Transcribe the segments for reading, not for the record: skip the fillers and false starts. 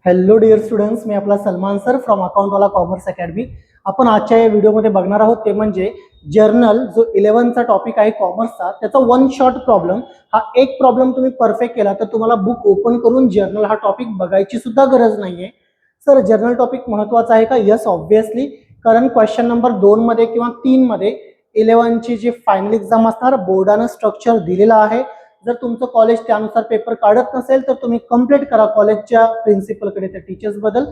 Hello dear students, मी आपला Salman sir from अकाउंटवाला कॉमर्स अकॅडमी. आपण आजच्या या व्हिडिओमध्ये बघणार आहोत ते म्हणजे जर्नल, जो 11चा टॉपिक आहे कॉमर्सचा, त्याचा वन शॉट प्रॉब्लेम. हा एक प्रॉब्लेम तुम्ही परफेक्ट केला तर तुम्हाला बुक ओपन करून जर्नल हा टॉपिक बघायची सुद्धा गरज नाहीये. सर, जर्नल टॉपिक महत्वाचा आहे का? Yes, obviously. कारण क्वेश्चन नंबर 2 मध्ये किंवा 3 मध्ये 11ची जी फायनल एक्झाम असणार, बोर्डानं स्ट्रक्चर दिलेला आहे. जर तुमचं कॉलेज त्यानुसार पेपर काढत नसेल तर तुम्ही कंप्लीट करा कॉलेजच्या प्रिन्सिपलकडे, त्या टीचर्स बद्दल.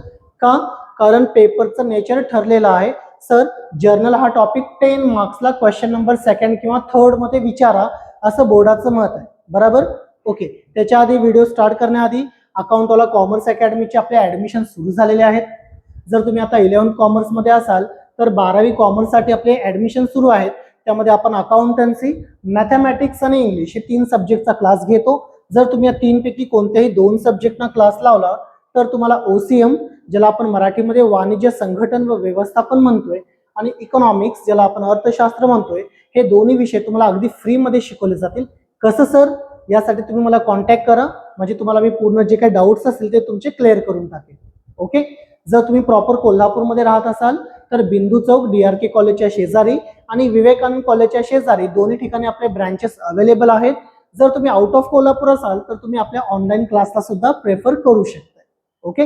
का? कारण पेपरचं नेचर ठरलेलं आहे. सर, जर्नल हा टॉपिक 10 मार्क्सला क्वेश्चन नंबर 2 किंवा 3 मध्ये विचारा, असं बोर्डाचं मत आहे. बरोबर? ओके. त्याच्या आधी, व्हिडिओ स्टार्ट करण्याआधी, अकाउंटवाला कॉमर्स अकॅडमीचे आपले ऍडमिशन सुरू झालेले आहेत. जर तुम्ही आता 11th कॉमर्स मध्ये असाल तर 12वी कॉमर्ससाठी आपले ऍडमिशन सुरू आहेत. त्यामध्ये आपण अकाउंटन्सी, मॅथमॅटिक्स आणि इंग्लिश हे 3 सब्जेक्टचा क्लास घेतो. जर तुम्ही या 3 पैकी कोणत्याही 2 सब्जेक्टना क्लास लावला तर तुम्हाला ओसीएम, ज्याला आपण मराठीमध्ये वाणिज्य संघटन व व्यवस्थापन म्हणतोय, आणि इकॉनॉमिक्स, ज्याला आपण अर्थशास्त्र म्हणतोय, हे दोन्ही विषय तुम्हाला अगदी फ्री मध्ये शिकवले जातील. कसं सर? यासाठी तुम्ही मला कॉन्टॅक्ट करा, म्हणजे तुम्हाला मी पूर्ण जे काही डाऊट्स असतील ते तुमचे क्लिअर करून टाकेल. ओके. जर तुम्ही प्रॉपर कोल्हापूरमध्ये राहत असाल तर बिंदू चौक डीआरके कॉलेजच्या शेजारी आणि विवेकानंद कॉलेजच्या शेजारी दोन्ही ठिकाणी आपले ब्रँचेस अवेलेबल आहेत. जर तुम्ही आउट ऑफ कोल्हापूर असाल तर तुम्ही आपल्या ऑनलाईन क्लासला सुद्धा प्रेफर करू शकता. ओके.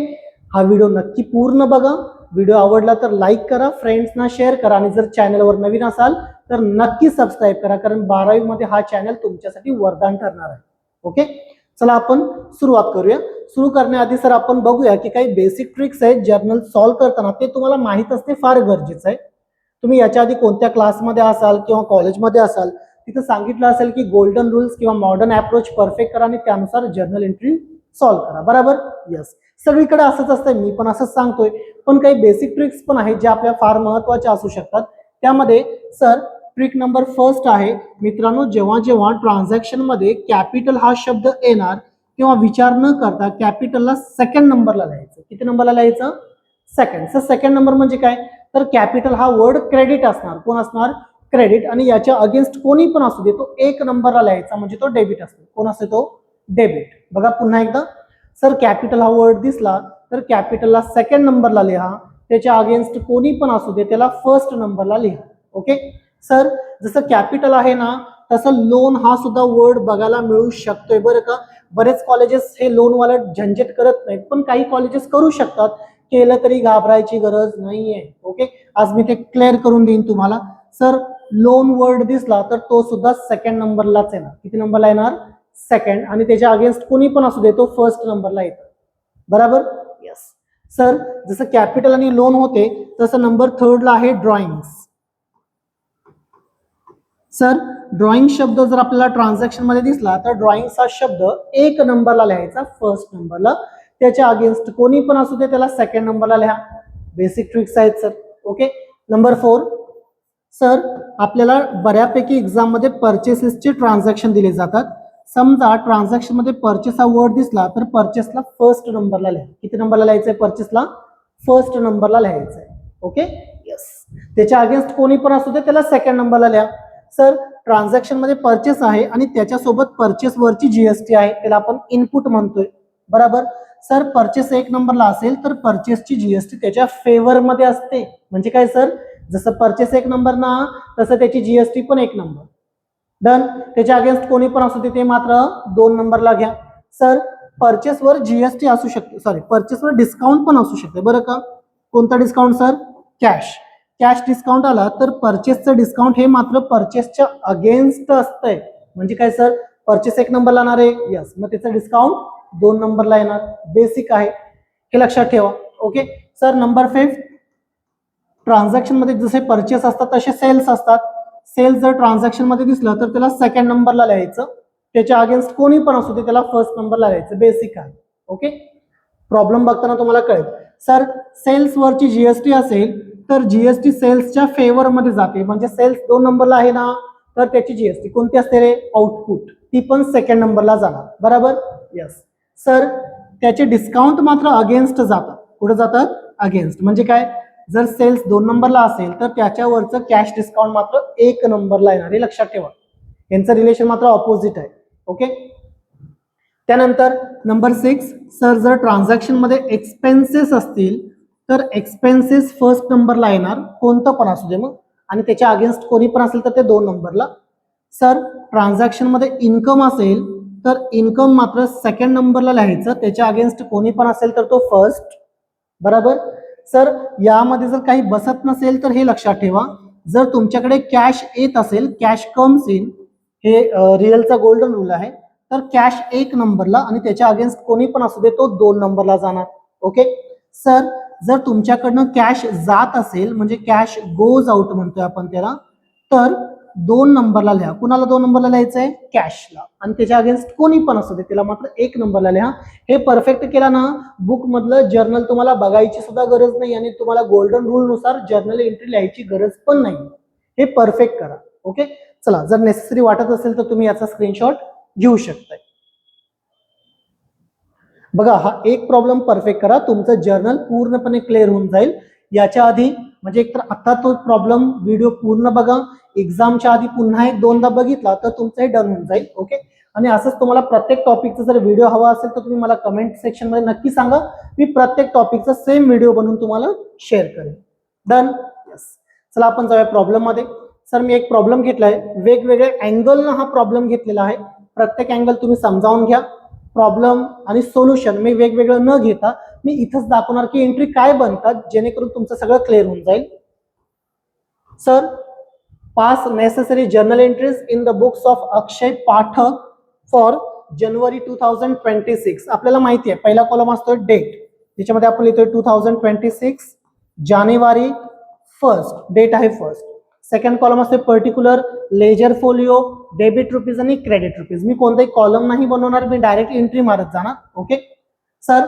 हा व्हिडिओ नक्की पूर्ण बघा. व्हिडिओ आवडला तर लाईक करा, फ्रेंड्सना शेअर करा, आणि जर चॅनलवर नवीन असाल तर नक्की सबस्क्राईब करा, कारण 12वी मध्ये हा चॅनल तुमच्यासाठी वरदान ठरणार आहे. ओके. चला आपण सुरुवात करूया. सुरू करण्याआधी सर आपण बघूया की काही बेसिक ट्रिक्स आहेत जर्नल सॉल्व्ह करताना, ते तुम्हाला माहित असणे फार गरजेचं आहे. तुम्ही याच्या आधी कोणत्या क्लासमध्ये असाल किंवा कॉलेजमध्ये असाल, तिथं सांगितलं असेल की गोल्डन रूल्स किंवा मॉडर्न अप्रोच परफेक्ट करा आणि त्यानुसार जर्नल एंट्री सॉल्व्ह करा. बरोबर? यस. सगळीकडे असंच असतंय, मी पण असंच सांगतोय, पण काही बेसिक ट्रिक्स पण आहेत ज्या आपल्या फार महत्वाच्या असू शकतात. त्यामध्ये सर ट्रिक नंबर फर्स्ट आहे मित्रांनो, जेव्हा जेव्हा ट्रान्झॅक्शन मध्ये कॅपिटल हा शब्द येणार किंवा विचार न करता कॅपिटलला सेकंड नंबरला लिहायचं. किती नंबरला लिहायचं? सेकंड. सर, सेकंड नंबर म्हणजे काय? तर कॅपिटल हा वर्ड क्रेडिट असणार. कोण असणार? क्रेडिट. आणि याच्या अगेन्स्ट कोणी पण असू दे, तो 1 नंबरला लिहायचा, म्हणजे तो डेबिट असतो. कोण असतो तो? डेबिट. बघा पुन्हा एकदा. सर, कॅपिटल हा वर्ड दिसला तर कॅपिटलला सेकंड नंबरला लिहा, त्याच्या अगेन्स्ट कोणी पण असू दे त्याला फर्स्ट नंबरला लिहा. ओके. सर, जसं कॅपिटल आहे ना, तसं लोन हा सुद्धा वर्ड बघायला मिळू शकतोय. बरं का? बरेच कॉलेजेस हे लोनवाला झंझट करत नाहीत, पण काही कॉलेजेस करू शकतात. केलं तरी घाबरायची गरज नाहीये. ओके. आज मी ते क्लिअर करून देईन तुम्हाला. सर, लोन वर्ड दिसला तर तो सुद्धा सेकंड नंबरलाच येणार. किती नंबरला येणार? सेकंड. आणि त्याच्या अगेन्स्ट कोणी पण असू दे तो फर्स्ट नंबरला येतो. बरोबर? यस. सर, जसं कॅपिटल आणि लोन होते तसं नंबर 3 ला आहे ड्रॉइंग्स. सर, ड्रॉइंग शब्द जर आपल्याला ट्रान्झॅक्शन मध्ये दिसला तर ड्रॉइंगचा शब्द 1 नंबरला लिहायचा, फर्स्ट नंबरला. त्याच्या अगेन्स्ट कोणी पण असू दे त्याला सेकंड नंबरला लिहा. बेसिक ट्रिक्स आहेत सर. ओके. नंबर 4. सर, आपल्याला बऱ्यापैकी एक्झाम मध्ये परचेसेसचे ट्रान्झॅक्शन दिले जातात. समजा ट्रान्झॅक्शन मध्ये परचेस हा वर्ड दिसला तर परचेसला फर्स्ट नंबरला लिहा. किती नंबरला लिहायचंय? परचेसला फर्स्ट नंबरला लिहायचंय. ओके. यस. त्याच्या अगेन्स्ट कोणी पण असू दे त्याला सेकंड नंबरला लिहा. सर, ट्रान्झॅक्शन मध्ये परचेस आहे आणि त्याच्यासोबत परचेस वरची जीएसटी आहे, त्याला आपण इनपुट म्हणतोय. बरोबर? सर, परचेस 1 नंबरला असेल तर परचेसची जीएसटी त्याच्या फेवर मध्ये असते. म्हणजे काय सर? जसं परचेस 1 नंबर ना, तसं त्याची जीएसटी पण 1 नंबर. डन. त्याच्या अगेन्स्ट कोणी पण असू दे ते मात्र 2 नंबरला घ्या. सर, परचेसवर जीएसटी असू शकते, सॉरी, परचेसवर डिस्काउंट पण असू शकते. बरं का? कोणता discount sir? Cash. Cash discount आला तर परचेसचं डिस्काउंट हे मात्र परचेसच्या अगेन्स्ट असतंय. म्हणजे काय सर? परचेस 1 नंबरला येणार आहे. यस. मग त्याचं डिस्काउंट 2 नंबरला येणार. बेसिक आहे, हे लक्षात ठेवा. ओके. Sir, number 5. ट्रान्झॅक्शन मध्ये जसे परचेस असतात तसे सेल्स असतात. सेल्स जर ट्रान्झॅक्शन मध्ये दिसलं तर त्याला सेकंड नंबरला लिहायचं. त्याच्या अगेन्स्ट कोणी पण असू दे त्याला फर्स्ट नंबरला लिहायचं. बेसिक आहे. ओके. प्रॉब्लेम बघताना तुम्हाला कळेल. सर, सेल्स वरची जीएसटी असेल तर जीएसटी सेल्सच्या फेवर मध्ये जाते. म्हणजे सेल्स 2 नंबरला आहे ना, तर त्याची जीएसटी कोणती असते रे? आउटपुट. ती पण सेकंड नंबरला जाणार. बरोबर? यस. सर, त्याचे डिस्काउंट मात्र अगेन्स्ट जातात. कुठे जातात? अगेन्स्ट. म्हणजे काय? जर सेल्स 2 नंबरला असेल तर त्याच्यावरचं कॅश डिस्काउंट मात्र 1 नंबरला येणार. हे लक्षात ठेवा. यांचं रिलेशन मात्र ऑपोजिट आहे. ओके. त्यानंतर नंबर 6, सर जर ट्रान्झॅक्शन मध्ये एक्सपेन्सेस असतील तर एक्सपेन्सेस फर्स्ट नंबरला येणार, कोणतं पण असू दे मग, आणि त्याच्या अगेन्स्ट कोणी पण असेल तर ते 2 नंबरला. सर ट्रान्झॅक्शन मध्ये इन्कम असेल तर इन्कम मात्र सेकंड नंबरला लिहायचं, त्याच्या अगेन्स्ट कोणी पण असेल तर तो फर्स्ट. बरोबर. सर यामध्ये जर काही बसत नसेल तर हे लक्षात ठेवा, जर तुमच्याकडे कॅश येत असेल, कॅश कम्स इन, हे रिअलचा गोल्डन रूल आहे, तर कॅश 1 नंबरला आणि त्याच्या अगेन्स्ट कोणी पण असू दे तो 2 नंबरला जाणार. ओके. सर जर तुमच्याकडनं कॅश जात असेल म्हणजे कॅश गोज आउट म्हणतोय आपण त्याला, तर 2 नंबरला लिहा. कुणाला 2 नंबरला लिहायचंय? कॅशला, आणि त्याच्या अगेन्स्ट कोणी पण असू दे त्याला मात्र 1 नंबरला लिहा. हे परफेक्ट केला ना, बुक मधलं जर्नल तुम्हाला बघायची सुद्धा गरज नाही आणि तुम्हाला गोल्डन रूल नुसार जर्नल एंट्री लिहायची गरज पण नाही. हे परफेक्ट करा. ओके. चला, जर नेसेसरी वाटत असेल तर तुम्ही याचा स्क्रीनशॉट घेऊ शकताय. बघा, हा एक प्रॉब्लेम परफेक्ट करा, तुमचं जर्नल पूर्णपणे क्लिअर होऊन जाईल. याच्या आधी म्हणजे एकतर आता तो प्रॉब्लेम व्हिडिओ पूर्ण बघा, एक्झामच्या आधी पुन्हा एक दोनदा बघितला तर तुमचं हे डन होऊन जाईल. ओके. आणि असंच तुम्हाला प्रत्येक टॉपिकचा जर व्हिडिओ हवा असेल तर तुम्ही मला कमेंट सेक्शन मध्ये नक्की सांगा, मी प्रत्येक टॉपिकचा सेम व्हिडिओ बनवून तुम्हाला शेअर करेन. डन. यस. चला आपण जाऊया प्रॉब्लेम मध्ये. सर मी एक प्रॉब्लेम घेतलाय, वेगवेगळ्या अँगलनं हा प्रॉब्लेम घेतलेला आहे. प्रत्येक अँगल तुम्ही समजावून घ्या. प्रॉब्लेम आणि सोल्युशन मी वेगवेगळं न घेता मी इथंच दाखवणार की एंट्री काय बनतात, जेणेकरून तुमचं सगळं क्लिअर होऊन जाईल. Sir, pass necessary journal entries in the books of Akshay Pathak for January 2026. आपल्याला माहिती आहे पहिला कॉलम असतो डेट, त्याच्यामध्ये आपण लिहितोय 2026 जानेवारी 1 डेट आहे फर्स्ट. सेकंड कॉलम असते particular ledger folio, debit rupees आणि क्रेडिट रुपीज. मी कोणताही कॉलम नाही बनवणार, मी डायरेक्ट एंट्री मारत जाणार. ओके. सर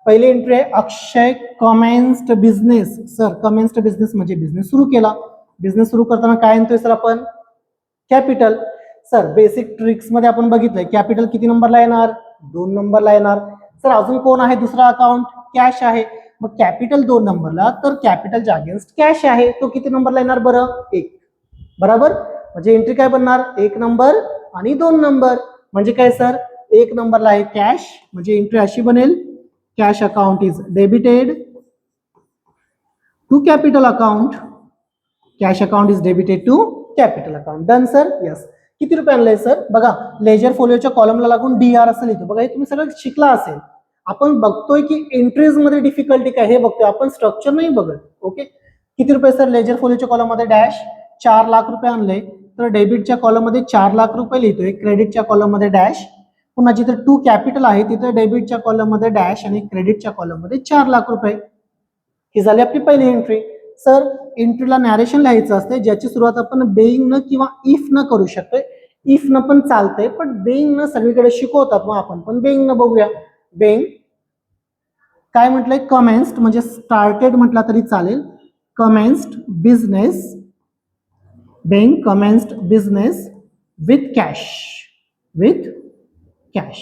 पहिली एंट्री आहे अक्षय कमेन्स्ड बिझनेस. सर कमेन्स्ड बिझनेस म्हणजे बिझनेस सुरू केला. बिझनेस सुरू करताना काय आणतोय सर आपण? कॅपिटल. सर बेसिक ट्रिक्स मध्ये आपण बघितलंय कॅपिटल किती नंबरला येणार? 2 नंबरला येणार. सर अजून कोण आहे दुसरा अकाउंट? कॅश आहे. मग कॅपिटल 2 नंबरला, तर कॅपिटलच्या अगेन्स्ट कॅश आहे, तो किती नंबरला येणार बरं? 1. बरोबर. म्हणजे एंट्री काय बनणार? 1 नंबर आणि 2 नंबर. म्हणजे काय सर? 1 नंबरला आहे कॅश, म्हणजे एंट्री अशी बनेल, cash account is debited to capital account. Cash account is debited to capital account. Done sir. Yes. किती रुपये आणलंय सर? बघा, लेजर फोलिओच्या कॉलमला लागून DR असं लिहितो. बघा हे तुम्ही सगळं शिकला असेल. आपण बघतोय की एंट्रीज मध्ये डिफिकल्टी काय हे बघतोय, आपण स्ट्रक्चर नाही बघत. ओके. किती रुपये सर? लेजर फोलिओच्या कॉलम मध्ये डॅश 4 लाख रुपये आणले, तर डेबिटच्या कॉलम मध्ये 4 लाख रुपये लिहितोय, क्रेडिटच्या कॉलम मध्ये डॅश, पुन्हा जिथे टू कॅपिटल आहे तिथे डेबिटच्या कॉलम मध्ये डॅश आणि क्रेडिटच्या कॉलम मध्ये 4 लाख रुपये. ही झाली आपली पहिली एंट्री. सर एंट्रीला नॅरेशन लिहायचं असते, ज्याची सुरुवात आपण बेईंग न किंवा इफ न करू शकतोय. इफ न पण चालतंय, पण बेईंग न सगळीकडे शिकवतात, मग आपण पण बेईंग न बघूया. बेईंग काय म्हटलंय? कमेन्स्ड म्हणजे स्टार्टेड म्हटला तरी चालेल. Commenced business, being commenced business with cash. With cash.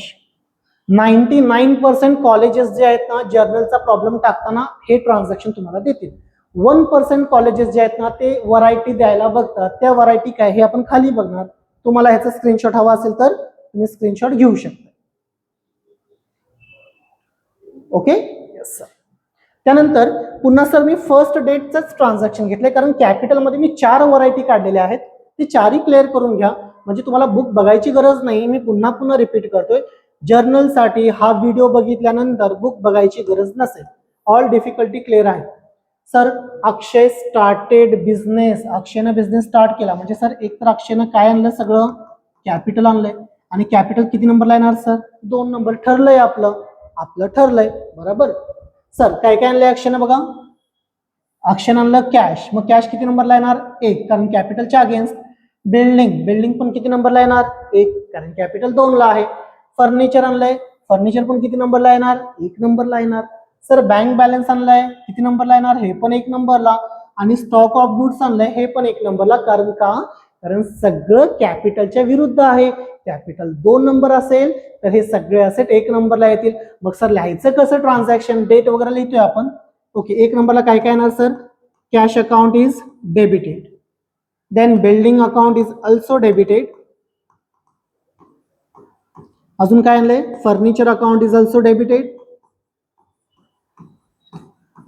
99% colleges जे आहेत ना, जर्नलचा प्रॉब्लेम टाकताना हे ट्रान्झॅक्शन तुम्हाला देतील. 1% कॉलेजेस जे आहेत ना, ते व्हरायटी द्यायला बघतात. त्या व्हरायटी काय हे आपण खाली बघणार. तुम्हाला ह्याचा स्क्रीनशॉट हवा असेल तर तुम्ही स्क्रीनशॉट घेऊ शकता. ओके. Yes sir. त्यानंतर पुन्हा सर मी फर्स्ट डेटच ट्रान्झॅक्शन घेतलंय, कारण कॅपिटल मध्ये मी 4 व्हरायटी काढलेल्या आहेत, ती 4ही क्लिअर करून घ्या, म्हणजे तुम्हाला बुक बघायची गरज नाही. मी पुन्हा पुन्हा रिपीट करतोय, जर्नल साठी हा व्हिडिओ बघितल्यानंतर बुक बघायची गरज नसेल. ऑल डिफिकल्टी क्लिअर आहे. सर अक्षय स्टार्टेड बिझनेस, अक्षयनं बिझनेस स्टार्ट केला, म्हणजे सर एक तर अक्षयनं काय आणलं? सगळं कॅपिटल आणलंय, आणि कॅपिटल किती नंबरला येणार सर? 2 नंबर. ठरलंय आपलं, आपलं ठरलंय. बरोबर. सर काय काय आणलंय अक्षयनं? बघा, अक्षयनं आणलं कॅश, मग कॅश किती नंबरला येणार? 1, कारण कॅपिटलच्या अगेन्स्ट. बिल्डिंग, बिल्डिंग पण किती नंबरला येणार? 1, कारण कॅपिटल 2 ला आहे. फर्निचर आणलंय, फर्निचर पण किती नंबरला येणार? 1 नंबरला येणार. सर बँक बॅलन्स आणलाय, किती नंबरला येणार? हे पण 1 नंबरला. आणि स्टॉक ऑफ गुड्स आणलंय, हे पण 1 नंबरला. कारण का? कारण सगळं कॅपिटलच्या विरुद्ध आहे. कॅपिटल 2 नंबर असेल तर हे सगळे असेट 1 नंबरला येतील. मग सर लिहायचं कसं ट्रान्झॅक्शन? डेट वगैरे लिहितोय आपण. ओके. 1 नंबरला काय काय येणार sir? Cash account is debited, then building account is also debited, अजून काय आणलंय, furniture account is also debited.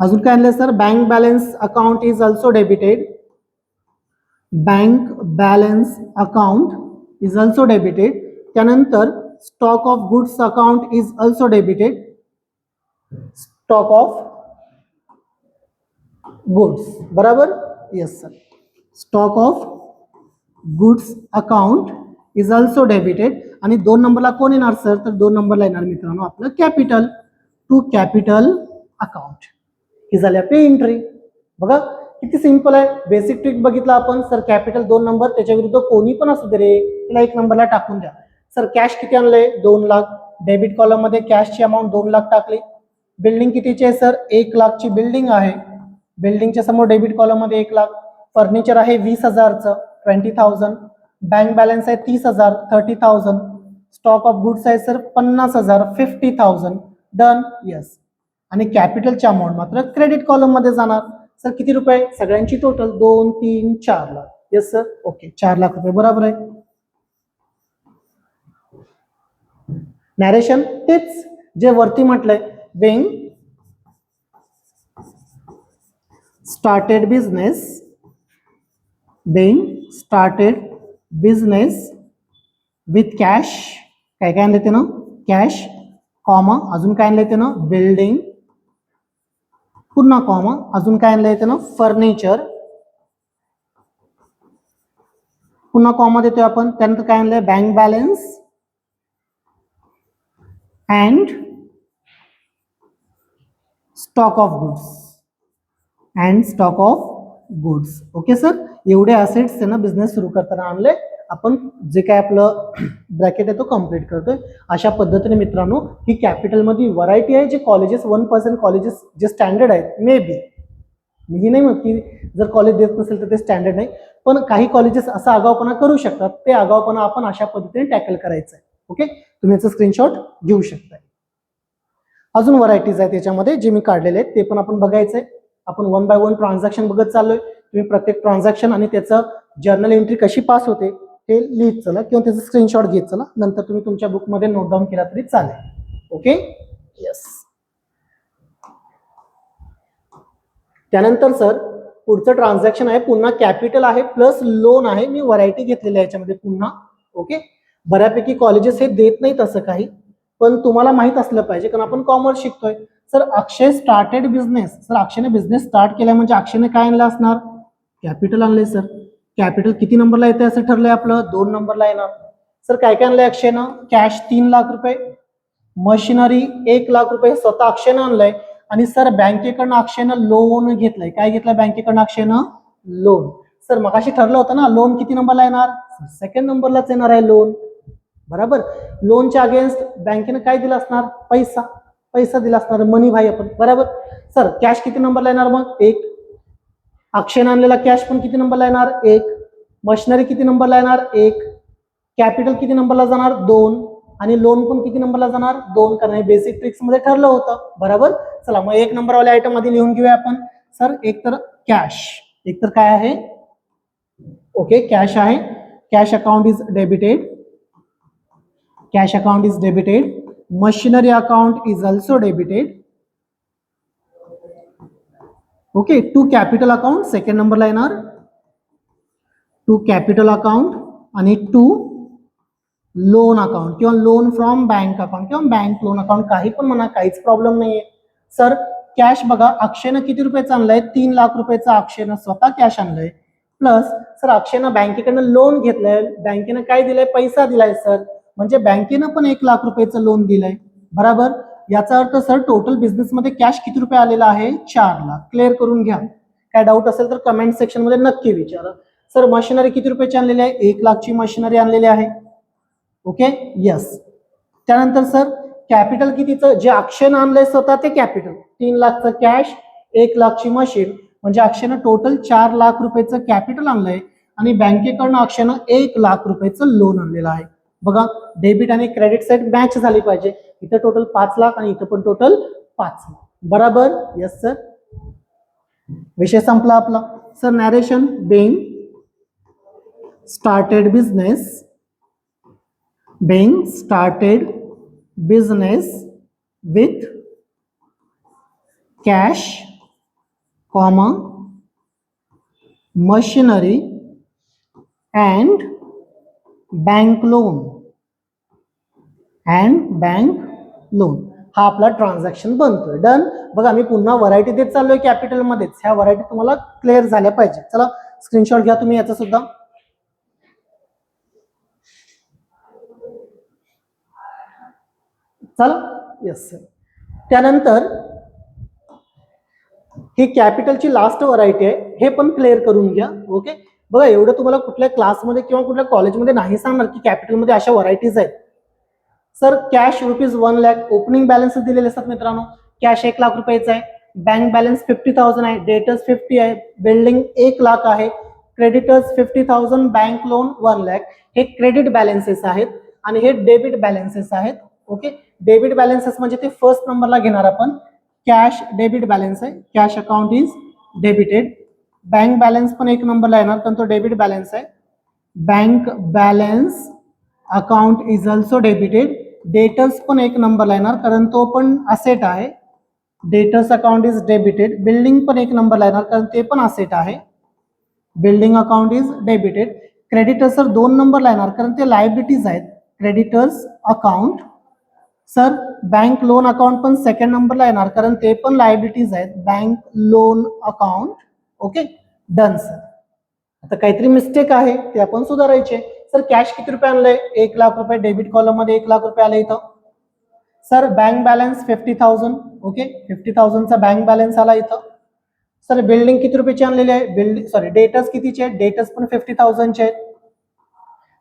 अजून काय आणलंय sir, bank balance account is also debited. Bank balance account is also debited. त्यानंतर stock of goods account is also debited. Stock of goods, बराबर, yes sir. Stock of goods account is also debited. आणि 2 नंबरला कोण येणार sir, तर 2 नंबरला येणार मित्रांनो आपलं कॅपिटल. To capital account. ही झाली आपली एंट्री. बघा किती सिंपल आहे. बेसिक ट्रिक बघितला आपण सर. कॅपिटल 2 नंबर, त्याच्या विरुद्ध कोणी पण असू दे रे, त्याला 1 नंबरला टाकून द्या. सर कॅश किती आणलंय, 2 लाख. डेबिट कॉलम मध्ये कॅशची अमाऊंट 2 लाख टाकली. बिल्डिंग कितीची आहे सर, 1 लाखची बिल्डिंग आहे. बिल्डिंगच्या समोर डेबिट कॉलम मध्ये 1 लाख. फर्निचर आहे 20,000चं, 20,000. बँक बॅलन्स आहे 30,000, 30,000. स्टॉक ऑफ गुड्स आहे सर 50,000, 50,000. Done, yes. आणि कॅपिटलची अमाऊंट मात्र क्रेडिट कॉलम मध्ये जाणार. सर किती रुपये, सगळ्यांची total 2, 3, 4 lakh. Yes sir, okay, 4 lakh रुपये बरोबर आहे. नॅरेशन तेच जे वरती म्हटलंय, being started business, being started business with cash. काय काय आणलं त्यानं, कॅश, कॉमा, अजून काय आणलंय त्यानं, बिल्डिंग, पुन्हा कॉमा, अजून काय आणलंय त्यानं, फर्निचर, पुन्हा कॉमा देतोय आपण. त्यानंतर काय आणलंय, bank balance and stock of goods, and stock of goods. Okay sir, एवढे असेट्स त्यांना बिझनेस सुरू करताना आणले. आपण जे काय आपलं ब्रॅकेट आहे तो कम्प्लीट करतोय. अशा पद्धतीने मित्रांनो ही कॅपिटलमध्ये व्हरायटी आहे. जे कॉलेजेस 1% कॉलेजेस जे स्टँडर्ड आहेत, मे बी मी नाही म्हणत की जर कॉलेज देत नसेल तर ते स्टँडर्ड नाही, पण काही कॉलेजेस असा आगाऊपणा करू शकतात. ते आगाऊपणा आपण अशा पद्धतीने टॅकल करायचं आहे. ओके, तुम्ही याचं स्क्रीनशॉट घेऊ शकता. अजून व्हरायटीज आहेत त्याच्यामध्ये जे मी काढलेले आहेत, ते पण आपण बघायचंय. आपण 1 बाय 1 ट्रान्झॅक्शन बघत चाललोय. तुम्ही प्रत्येक ट्रान्झॅक्शन आणि त्याचं जर्नल एंट्री कशी पास होते ते लिहित चला किंवा त्याचं स्क्रीनशॉट घेत चला. नंतर तुम्ही तुमच्या बुकमध्ये नोट डाऊन केला तरी चालेल. Okay, yes. त्यानंतर सर पुढचं ट्रान्झॅक्शन आहे, पुन्हा कॅपिटल आहे प्लस लोन आहे. मी व्हरायटी घेतलेली आहे याच्यामध्ये पुन्हा. ओके, बऱ्यापैकी कॉलेजेस हे देत नाहीत असं काही, पण तुम्हाला माहित असलं पाहिजे कारण आपण कॉमर्स शिकतोय. सर अक्षय स्टार्टेड बिझनेस. सर अक्षयने बिझनेस स्टार्ट केला म्हणजे अक्षयने काय आणलं असणार, कॅपिटल आणलंय. सर कॅपिटल किती नंबरला येते असं ठरलंय आपलं, 2 नंबरला येणार. सर काय काय आणलंय अक्षयनं, कॅश 3 लाख रुपये, मशिनरी 1 लाख रुपये स्वतः अक्षयनं आणलंय. आणि सर बँकेकडनं अक्षयनं लोन घेतलंय. काय घेतलंय बँकेकडनं अक्षयनं, लोन. सर मगाशी ठरलं होतं ना लोन किती नंबरला येणार, 2nd नंबरलाच येणार आहे लोन. बरोबर, लोनच्या अगेन्स्ट बँकेनं काय दिलं असणार, पैसा, पैसा दिला असणार, मनी भाई आपण. बरोबर. सर कॅश किती नंबरला येणार मग, 1. अक्षयनं आणलेला कॅश पण किती नंबरला येणार, 1. मशिनरी किती नंबरला येणार, 1. कॅपिटल किती नंबरला जाणार, 2. आणि लोन पण किती नंबरला जाणार, 2. कारण हे बेसिक ट्रिक्स मध्ये ठरलं होतं. बरोबर. चला मग 1 नंबरवाल्या आयटम मध्ये लिहून घेऊया आपण. सर एक तर कॅश, एक तर काय आहे, ओके कॅश आहे. Cash account is debited, cash account is debited. Machinery account is also debited. Okay, to capital account 2nd नंबरला येणार, टू कॅपिटल अकाउंट. आणि टू लोन अकाउंट किंवा लोन फ्रॉम बँक अकाउंट किंवा बँक लोन अकाउंट, काही पण म्हणा, काहीच problem नाहीये. सर कॅश बघा, अक्षयनं किती रुपयाचं आणलंय, 3 लाख रुपयाचं अक्षयनं स्वतः कॅश आणलंय. प्लस सर अक्षयनं बँकेकडनं लोन घेतलंय, बँकेनं काय दिलंय, पैसा दिलाय. सर म्हणजे बँकेनं पण 1 लाख रुपयाचं लोन दिलंय. बरोबर. याचा अर्थ सर टोटल बिझनेस मध्ये कॅश किती रुपये आलेला आहे, 4 लाख. क्लिअर करून घ्या. काय डाऊट असेल तर कमेंट सेक्शन मध्ये नक्की विचारा. सर मशिनरी किती रुपयाची आणलेली आहे, 1 लाखची मशिनरी आणलेली आहे. Okay, yes. त्यानंतर सर कॅपिटल कितीचं, जे अक्षयनं आणलंय स्वतः ते कॅपिटल, 3 लाखचं कॅश, 1 लाखची मशीन, म्हणजे अक्षयनं टोटल 4 लाख रुपयाचं कॅपिटल आणलंय. आणि बँकेकडनं अक्षयनं 1 लाख रुपयाचं लोन आणलेलं आहे. बघा डेबिट आणि क्रेडिट साईड मॅच झाली पाहिजे. इथं टोटल 5 लाख आणि इथं पण टोटल 5 लाख. बरोबर, यस सर. विषय संपला आपला. Sir narration, being started business, being started business with cash comma machinery and bank loan हा आपला ट्रान्झॅक्शन बनतोय. डन. बघा मी पुन्हा व्हरायटी देत चाललोय कॅपिटल मध्येच. ह्या व्हरायटी तुम्हाला क्लिअर झाल्या पाहिजे. चला स्क्रीनशॉट घ्या तुम्ही याचा सुद्धा. चला येस सर. त्यानंतर ही कॅपिटलची लास्ट व्हरायटी आहे, हे पण क्लिअर करून घ्या. ओके. बघा एवढं तुम्हाला कुठल्या क्लासमध्ये किंवा कुठल्या कॉलेजमध्ये नाही सांगणार की कॅपिटलमध्ये अशा व्हरायटीज आहेत. सर कॅश ₹1,00,000 ओपनिंग बॅलन्स दिलेले असतात मित्रांनो. कॅश 1,00,000 रुपयाचा आहे, बँक बॅलन्स 50,000 आहे, डेटर्स 50 आहे, बिल्डिंग 1,00,000 आहे, क्रेडिटर्स 50,000, बँक लोन 1,00,000. हे क्रेडिट बॅलन्सेस आहेत आणि हे डेबिट बॅलन्सेस आहेत. ओके. डेबिट बॅलन्सेस म्हणजे ते फर्स्ट नंबरला घेणार आपण. कॅश डेबिट बॅलन्स आहे, cash account is debited. Bank balance पण एक नंबरला येणार कारण तो डेबिट बॅलन्स आहे. Bank balance account is also debited. Debtors पण एक नंबरला येणार कारण तो पण असेट आहे. Debtors account is debited. Building पण एक नंबरला येणार कारण ते पण असेट आहे. Building account is debited. Creditors sir 2 नंबरला येणार कारण ते लायबिलिटीज आहेत. Creditors account. Sir bank loan account पण सेकंड नंबरला येणार कारण ते पण लायबिलिटीज आहेत. Bank loan account. Okay. Done sir. आता काहीतरी मिस्टेक आहे ते आपण सुधारायचे. सर कॅश किती रुपये आणलंय? 1,00,000 रुपये. डेबिट कॉलम मध्ये 1,00,000 रुपये आले इथं. Sir bank balance 50,000. ओके. 50,000चा बँक बॅलन्स आला इथं. सर बिल्डिंग किती रुपयाची आणलेली आहे? डेटर्स कितीचे आहेत? डेटर्स पण 50,000चे आहेत.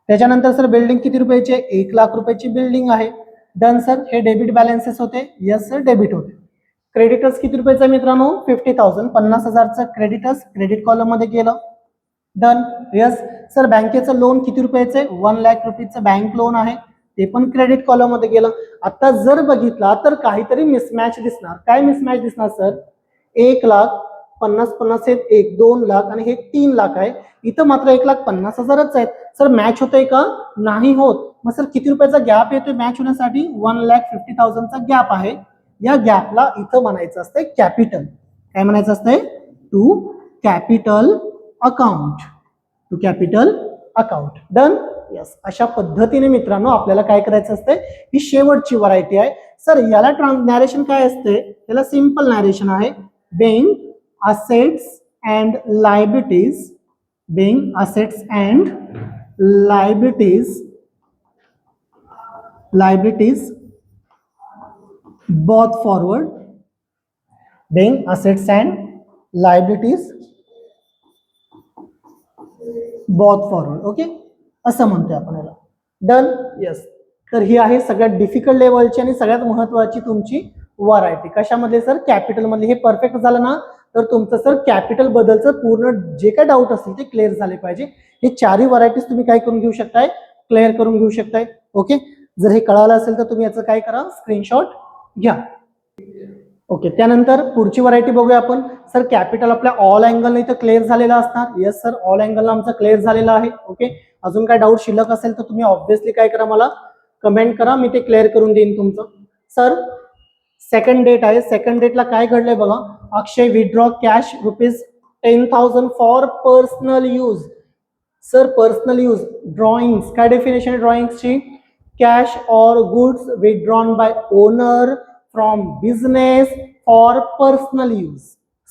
त्याच्यानंतर सर बिल्डिंग किती रुपयाची आहे? 1,00,000 रुपयाची बिल्डिंग आहे. Done sir. हे डेबिट बॅलन्सेस होते. यस सर डेबिट होते. क्रेडिटर्स किती रुपयाचा मित्रांनो? 50,000. 50,000चं क्रेडिटर्स क्रेडिट कॉलम मध्ये गेलं. डन. Yes sir. बँकेचं लोन किती रुपयाचं आहे? 1,00,000 रुपीचं बँक लोन आहे, ते पण क्रेडिट कॉलम मध्ये गेलं. आता जर बघितला तर काहीतरी मिसमॅच दिसणार. काय मिसमॅच दिसणार सर? 1,00,000 50,000 आहेत, 2,00,000 आणि हे 3,00,000 आहे. इथं मात्र 1,50,000च आहेत. सर मॅच होतंय का? नाही होत. मग सर किती रुपयाचा गॅप येतोय मॅच होण्यासाठी? 1,50,000चा गॅप आहे. या गॅपला इथं म्हणायचं असतंय कॅपिटल. काय म्हणायचं असतंय? To capital account. To capital account. Done. Yes. अशा पद्धतीने मित्रांनो आपल्याला काय करायचं असतंय? ही शेवटची व्हरायटी आहे. सर याला नॅरेशन काय असते? याला सिंपल नॅरेशन आहे. Being assets and liabilities, being assets and liabilities both forward, being assets and liabilities both forward. Okay. असं म्हणतोय आपण याला. डन. यस. तर ही आहे सगळ्यात डिफिकल्ट लेवलची आणि सगळ्यात महत्वाची तुमची व्हरायटी. कशामध्ये सर? कॅपिटल मध्ये. हे परफेक्ट झालं ना तर तुमचं सर कॅपिटल बद्दलचं पूर्ण जे काय डाऊट असतील ते क्लिअर झाले पाहिजे. हे चारही व्हरायटीज तुम्ही काय करून घेऊ शकताय? क्लिअर करून घेऊ शकताय. ओके. जर हे कळालं असेल तर तुम्ही याचं काय करा? स्क्रीनशॉट घ्या. ओके. त्यानंतर पुढची व्हरायटी बघूया आपण. सर कॅपिटल आपल्या ऑल अँगल इथं क्लिअर झालेला असणार. Yes sir. ऑल अँगलला आमचा क्लिअर झालेला आहे. ओके. अजून काय डाऊट शिल्लक असेल तर तुम्ही ऑब्व्हियसली काय करा? मला कमेंट करा, मी ते क्लिअर करून देईन तुमचं. सर सेकंड डेट आहे. सेकंड डेटला काय घडलंय बघा. Akshay withdraw cash ₹10,000 for personal use. Sir personal use. Drawings. काय डेफिनेशन आहे ड्रॉइंग्सची? Cash or goods withdrawn by owner from business for personal use.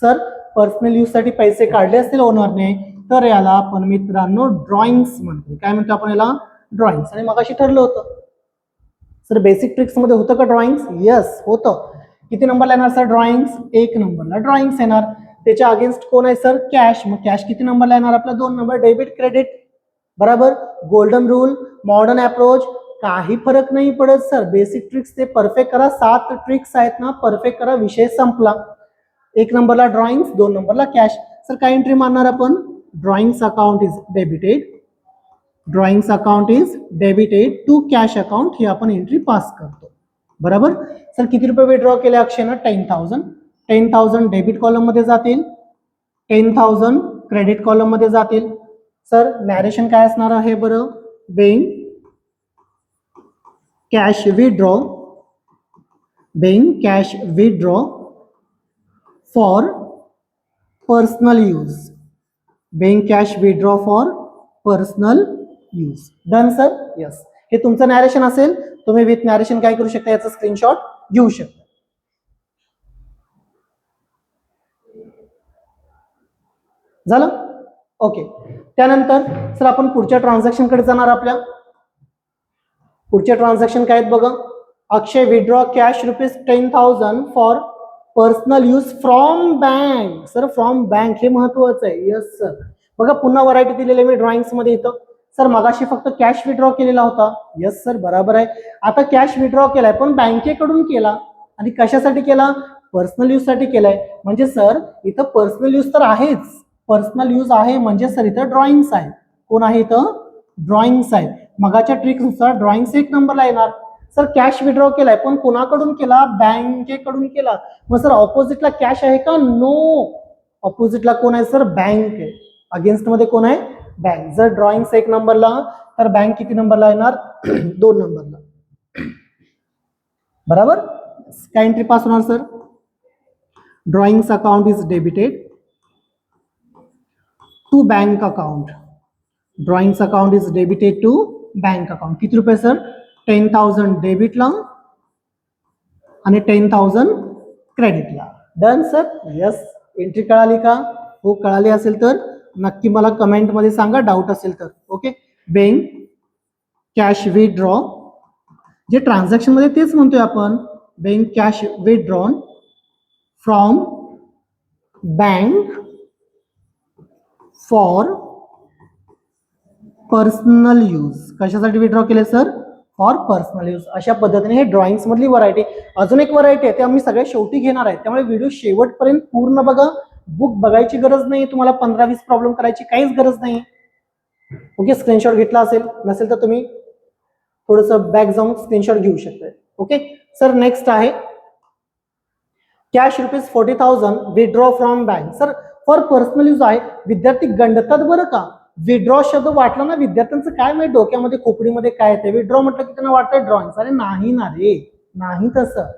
Sir personal use साठी पैसे काढले असतील ओनरने तर याला आपण मित्रांनो ड्रॉइंग्स म्हणतो. काय म्हणतो आपण याला? ड्रॉइंग्स. आणि मगाशी ठरलं होतं सर बेसिक ट्रिक्स मध्ये होतं का ड्रॉइंग्स? यस होतं. किती नंबरला येणार सर ड्रॉइंग्स? 1 नंबरला ड्रॉइंग्स येणार. त्याच्या अगेन्स्ट कोण आहे सर? कॅश. मग कॅश किती नंबरला येणार? आपला 2 नंबर. Debit credit. बरोबर. गोल्डन रूल, मॉडर्न अप्रोच, काही फरक नाही पडत सर. बेसिक ट्रिक्स ते परफेक्ट करा. 7 ट्रिक्स आहेत ना, परफेक्ट करा, विषय संपला. 1 नंबरला ड्रॉइंग्स, 2 नंबरला कॅश. सर काय एंट्री मारणार आपण? Drawings account is debited. Drawings account is debited to cash account. ही आपण एंट्री पास करतो. बरोबर. सर किती रुपये विड्रॉ केले अक्षयनं? 10,000. 10,000 डेबिट कॉलम मध्ये जातील, 10,000 क्रेडिट कॉलम मध्ये जातील. सर नॅरेशन काय असणार आहे बरं? Being cash withdraw being cash withdraw for personal use. Being cash withdraw for personal use. Done sir. Yes, हे तुमचं नॅरेशन असेल. तुम्ही विथ नॅरेशन काय करू शकता, याचा स्क्रीनशॉट घेऊ शकता. झालं. ओके. त्यानंतर सर आपण पुढच्या ट्रान्झॅक्शन कडे जाणार. आपल्या पुढचे ट्रान्झॅक्शन काय आहेत बघा. Akshay withdraw cash ₹10,000 for personal use from bank. Sir from bank हे महत्वाचं आहे. Yes sir. बघा पुन्हा व्हरायटी दिलेली मी ड्रॉइंग्स मध्ये इथं. सर मगाशी फक्त कॅश विथड्रॉ केलेला होता. यस सर बरोबर आहे. आता कॅश विथड्रॉ केलाय पण बँकेकडून केला. आणि कशासाठी केला, पर्सनल यूज साठी केलाय. म्हणजे सर इथं पर्सनल यूज तर आहेच. पर्सनल यूज आहे म्हणजे सर इथं ड्रॉइंग्स आहे. कोण आहे इथं, ड्रॉइंग्स आहे. मगाच्या ट्रिक्सनुसार ड्रॉइंग्स 1 नंबरला येणार. सर कॅश विथड्रॉ केलाय पण कोणाकडून केला, बँकेकडून केला. मग सर ऑपोजिटला कॅश आहे का, नो. ऑपोजिटला कोण आहे सर, बँक आहे. अगेन्स्ट मध्ये कोण आहे, बँक. जर ड्रॉइंग्स 1 नंबरला तर बँक किती नंबरला येणार 2 नंबरला. बरोबर. काय एंट्री पास होणार sir, drawings account is debited to bank account. Drawings account is debited to bank account. किती रुपये सर, 10,000 डेबिटला आणि 10,000 क्रेडिटला. Done sir. यस. एंट्री कळाली का, हो कळाली असेल तर नक्की मला कमेंट मध्ये सांगा, डाऊट असेल तर. ओके. बेइंग कॅश विथड्रॉ, जे ट्रान्झॅक्शन मध्ये तेच म्हणतोय आपण. Being cash withdrawn from bank for personal use. कशासाठी विथड्रॉ केले सर, फॉर पर्सनल यूज. अशा पद्धतीने हे ड्रॉइंग्स मधली व्हरायटी. अजून एक व्हरायटी आहे ते आम्ही सगळ्या शेवटी घेणार आहे, त्यामुळे व्हिडिओ शेवटपर्यंत पूर्ण बघा. बुक बघायची गरज नाही तुम्हाला, 15-20 प्रॉब्लेम करायची काहीच गरज नाही. ओके. स्क्रीनशॉट घेतला असेल, नसेल तर तुम्ही थोडस बॅक जाऊन स्क्रीनशॉट घेऊ शकता. ओके. सर नेक्स्ट आहे cash ₹40,000 withdraw from bank. Sir for personal use आहे. विद्यार्थी गंडतात बरं का. विथड्रॉ शब्द वाटला ना, विद्यार्थ्यांचं काय माहिती डोक्यामध्ये खोपडीमध्ये काय येते. विथड्रॉ म्हटलं की त्यांना वाटतंय ड्रॉइंग. अरे नाही ना रे, नाही तसं.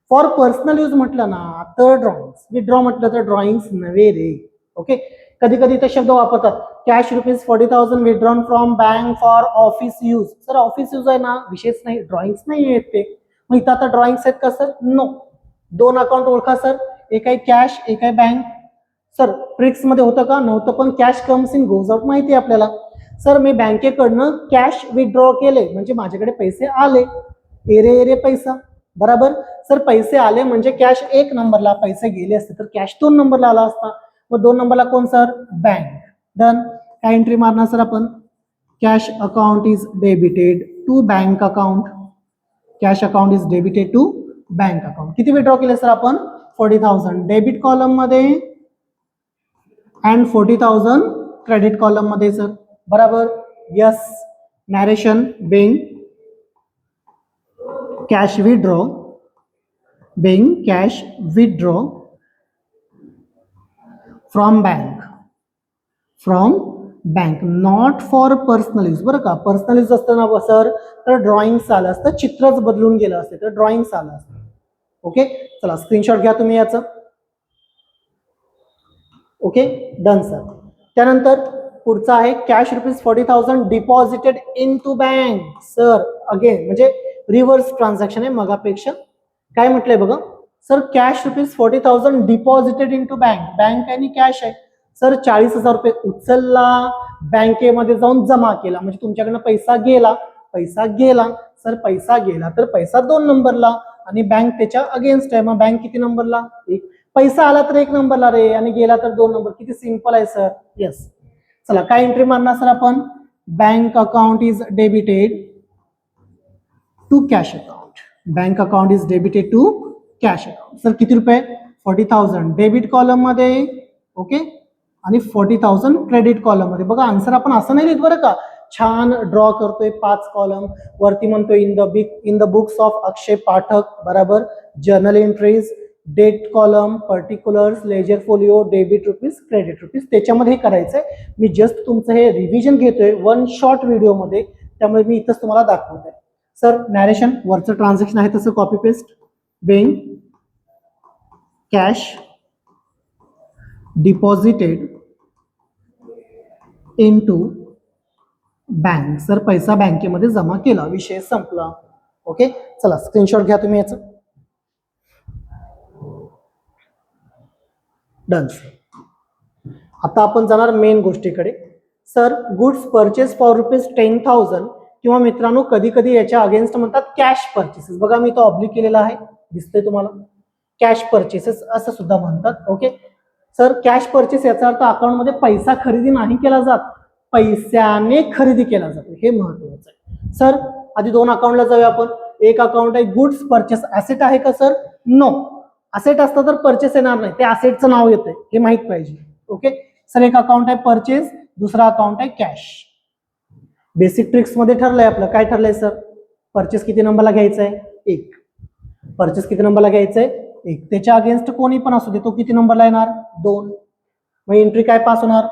फॉर पर्सनल यूज म्हटलं ना तर ड्रॉइंग्स. विथड्रॉ म्हटलं तर ड्रॉइंग्स नव्हे रे. ओके. कधी कधी ते शब्द वापरतात. Cash ₹40,000 withdrawn from bank for office use. Sir office use आहे ना, विशेष नाही, ड्रॉइंग्स नाही आहेत ते. मग इथं आता ड्रॉइंग्स आहेत का सर, नो. 2 अकाउंट ओळखा सर, एक आहे कॅश, एक आहे बँक. सर ट्रिक्स मध्ये होतं का, नव्हतं. पण cash comes in goes out माहिती आहे आपल्याला. सर मी बँकेकडनं कॅश विथड्रॉ केले म्हणजे माझ्याकडे पैसे आले. एरे एरे पैसा. बरोबर. सर पैसे आले म्हणजे कॅश 1 नंबरला, पैसे गेले असते तर कॅश 2 नंबरला आला असता. मग 2 नंबरला कोण सर, बँक. डन. काय एंट्री मारणार सर आपण, cash account is debited to bank account. Cash account is debited to bank account. किती विथड्रॉ केले सर आपण, 40,000 डेबिट कॉलम मध्ये अँड 40,000 क्रेडिट कॉलम मध्ये सर. बरोबर. Yes. Narration being cash withdraw, being cash withdraw from bank, from bank, not for personal use. बरं का, personal use असतं ना सर तर ड्रॉइंग्स आलं असतं, चित्रच बदलून गेलं असते तर ड्रॉइंग्स आलं असतं. ओके. चला स्क्रीनशॉट घ्या तुम्ही याचं. ओके. Done sir. त्यानंतर पुढचा आहे cash ₹40,000 deposited into bank. Sir again म्हणजे रिव्हर्स ट्रान्झॅक्शन आहे मगापेक्षा. काय म्हटलंय बघा sir, cash ₹40,000 deposited into bank. Bank आणि कॅश आहे. सर 40,000 रुपये उचलला, बँकेमध्ये जाऊन जमा केला म्हणजे तुमच्याकडनं पैसा गेला. पैसा गेला सर, पैसा गेला तर पैसा 2 नंबरला आणि बँक त्याच्या अगेन्स्ट आहे. मग बँक किती नंबरला, 1. पैसा आला तर 1 नंबरला रे आणि गेला तर 2 नंबर. किती सिंपल आहे सर. यस. चला काय एंट्री मारणार सर आपण, bank account is debited to cash account. Bank account is debited to cash account. Sir किती रुपये, 40,000 डेबिट कॉलम मध्ये. ओके. आणि 40,000 क्रेडिट कॉलम मध्ये. बघा आन्सर आपण असं नाही लिहित बरं का, छान ड्रॉ करतोय 5 कॉलम वरती म्हणतोय in the books of Akshay Pathak. बरोबर. Journal entries, date column, particulars, ledger folio, debit rupees, credit rupees. त्याच्यामध्ये हे करायचंय. मी जस्ट तुमचं हे रिव्हिजन घेतोय 1 शॉर्ट व्हिडिओ मध्ये, त्यामुळे मी इथंच तुम्हाला दाखवतोय. सर नॅरेशन वरचं ट्रान्झॅक्शन आहे तसं copy paste. being cash deposited into bank. Sir पैसा बँकेमध्ये जमा केला, विषय संपला. ओके, चला स्क्रीनशॉट घ्या तुम्ही याचं. डन. आता आपण जाणार मेन गोष्टीकडे. सर गुड्स परचेस फॉर ₹10,000 किंवा मित्रांनो कधी कधी याच्या अगेन्स्ट म्हणतात कॅश परचेसेस. बघा मी तो ऑब्लिक केलेला आहे, दिसतंय तुम्हाला. कॅश परचेसेस असं सुद्धा म्हणतात. ओके सर, कॅश परचेस याचा अर्थ अकाउंटमध्ये पैसा खरेदी नाही केला जात, पैशाने खरेदी केला जातो, हे महत्वाचं आहे. सर आधी दोन अकाउंटला जाऊया आपण. एक अकाउंट आहे गुड्स परचेस. ऍसेट आहे का सर? नो. असेट असतं तर परचेस येणार नाही, ते असेटचं नाव येतंय, हे माहित पाहिजे. ओके सर, एक अकाउंट आहे परचेस, दुसरा अकाउंट आहे कॅश. बेसिक ट्रिक्स मध्ये ठरलंय आपलं. काय ठरलंय सर? परचेस किती नंबरला घ्यायचा आहे? 1. परचेस किती नंबरला घ्यायचा आहे? 1. त्याच्या अगेन्स्ट कोणी पण असू दे, तो किती नंबरला येणार? 2. मग एंट्री काय पास होणार?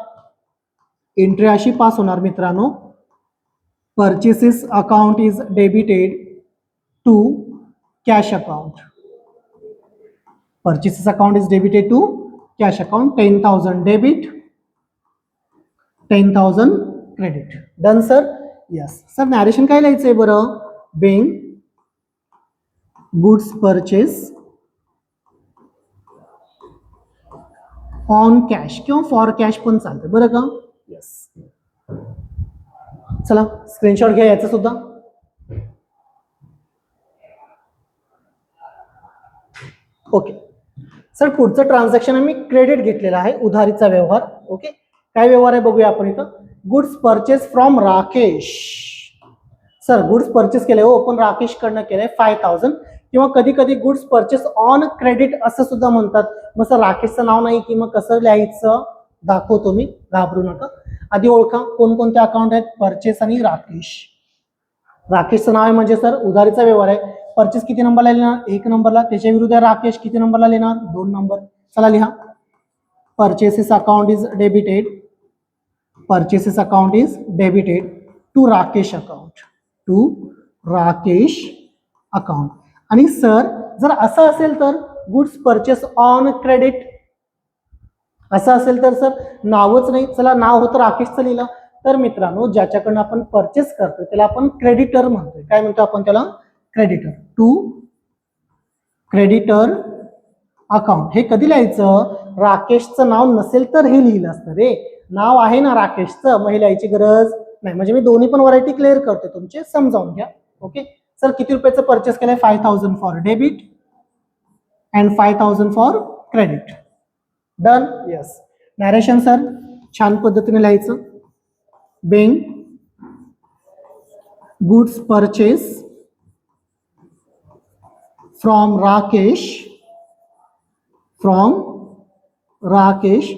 एंट्री अशी पास होणार मित्रांनो, purchases account is debited to cash account. Purchases account is debited to cash account. 10,000 debit, 10,000 credit. Done sir? Yes sir. Narration काय लिहायचंय बरं? Being goods purchase on cash किंवा फॉर कॅश पण चालतं बरं का? यस. चला स्क्रीनशॉट घ्या याचा सुद्धा. ओके सर, पुढचं ट्रान्झॅक्शन मी क्रेडिट घेतलेला आहे, उधारीचा व्यवहार. ओके, काय व्यवहार आहे बघूया आपण इथं. Goods purchase from Rakesh. Sir goods purchase केले हो, पण राकेश कडनं केलंय 5,000. किंवा कधी कधी गुड्स परचेस ऑन क्रेडिट असं सुद्धा म्हणतात. मग सर राकेशचं नाव नाही की मग कसं लिहायचं दाखवतो मी, घाबरू नका. आधी ओळखा कोणकोणते अकाउंट आहेत, परचेस आणि राकेश. राकेशचं नाव आहे म्हणजे सर उधारीचा व्यवहार आहे. परचेस किती नंबरला लिहिणार? 1 नंबरला. त्याच्या विरुद्ध राकेश किती नंबरला लिहिणार? 2 नंबर. चला लिहा. Purchases account is debited, purchases account is debited to Rakesh account, to Rakesh account. आणि सर जर असं असेल तर गुड्स परचेस ऑन क्रेडिट, असं असेल तर सर नावच नाही. चला नाव होतं राकेशचं लिहिलं, तर मित्रांनो ज्याच्याकडनं आपण परचेस करतो त्याला आपण क्रेडिटर म्हणतोय. काय म्हणतो आपण त्याला? क्रेडिटर. To creditor account. हे कधी लिहायचं? राकेशचं नाव नसेल तर हे लिहिलं असतं रे. नाव आहे ना राकेशचं, मग हे लिहायची गरज नाही. म्हणजे मी दोन्ही पण व्हरायटी क्लिअर करते, तुमचे समजावून घ्या. ओके सर, किती रुपयाचं परचेस केलंय? 5,000 for debit and 5,000 for credit. Done? Yes. Narration sir छान पद्धतीने लिहायचं. Bing goods purchase from Rakesh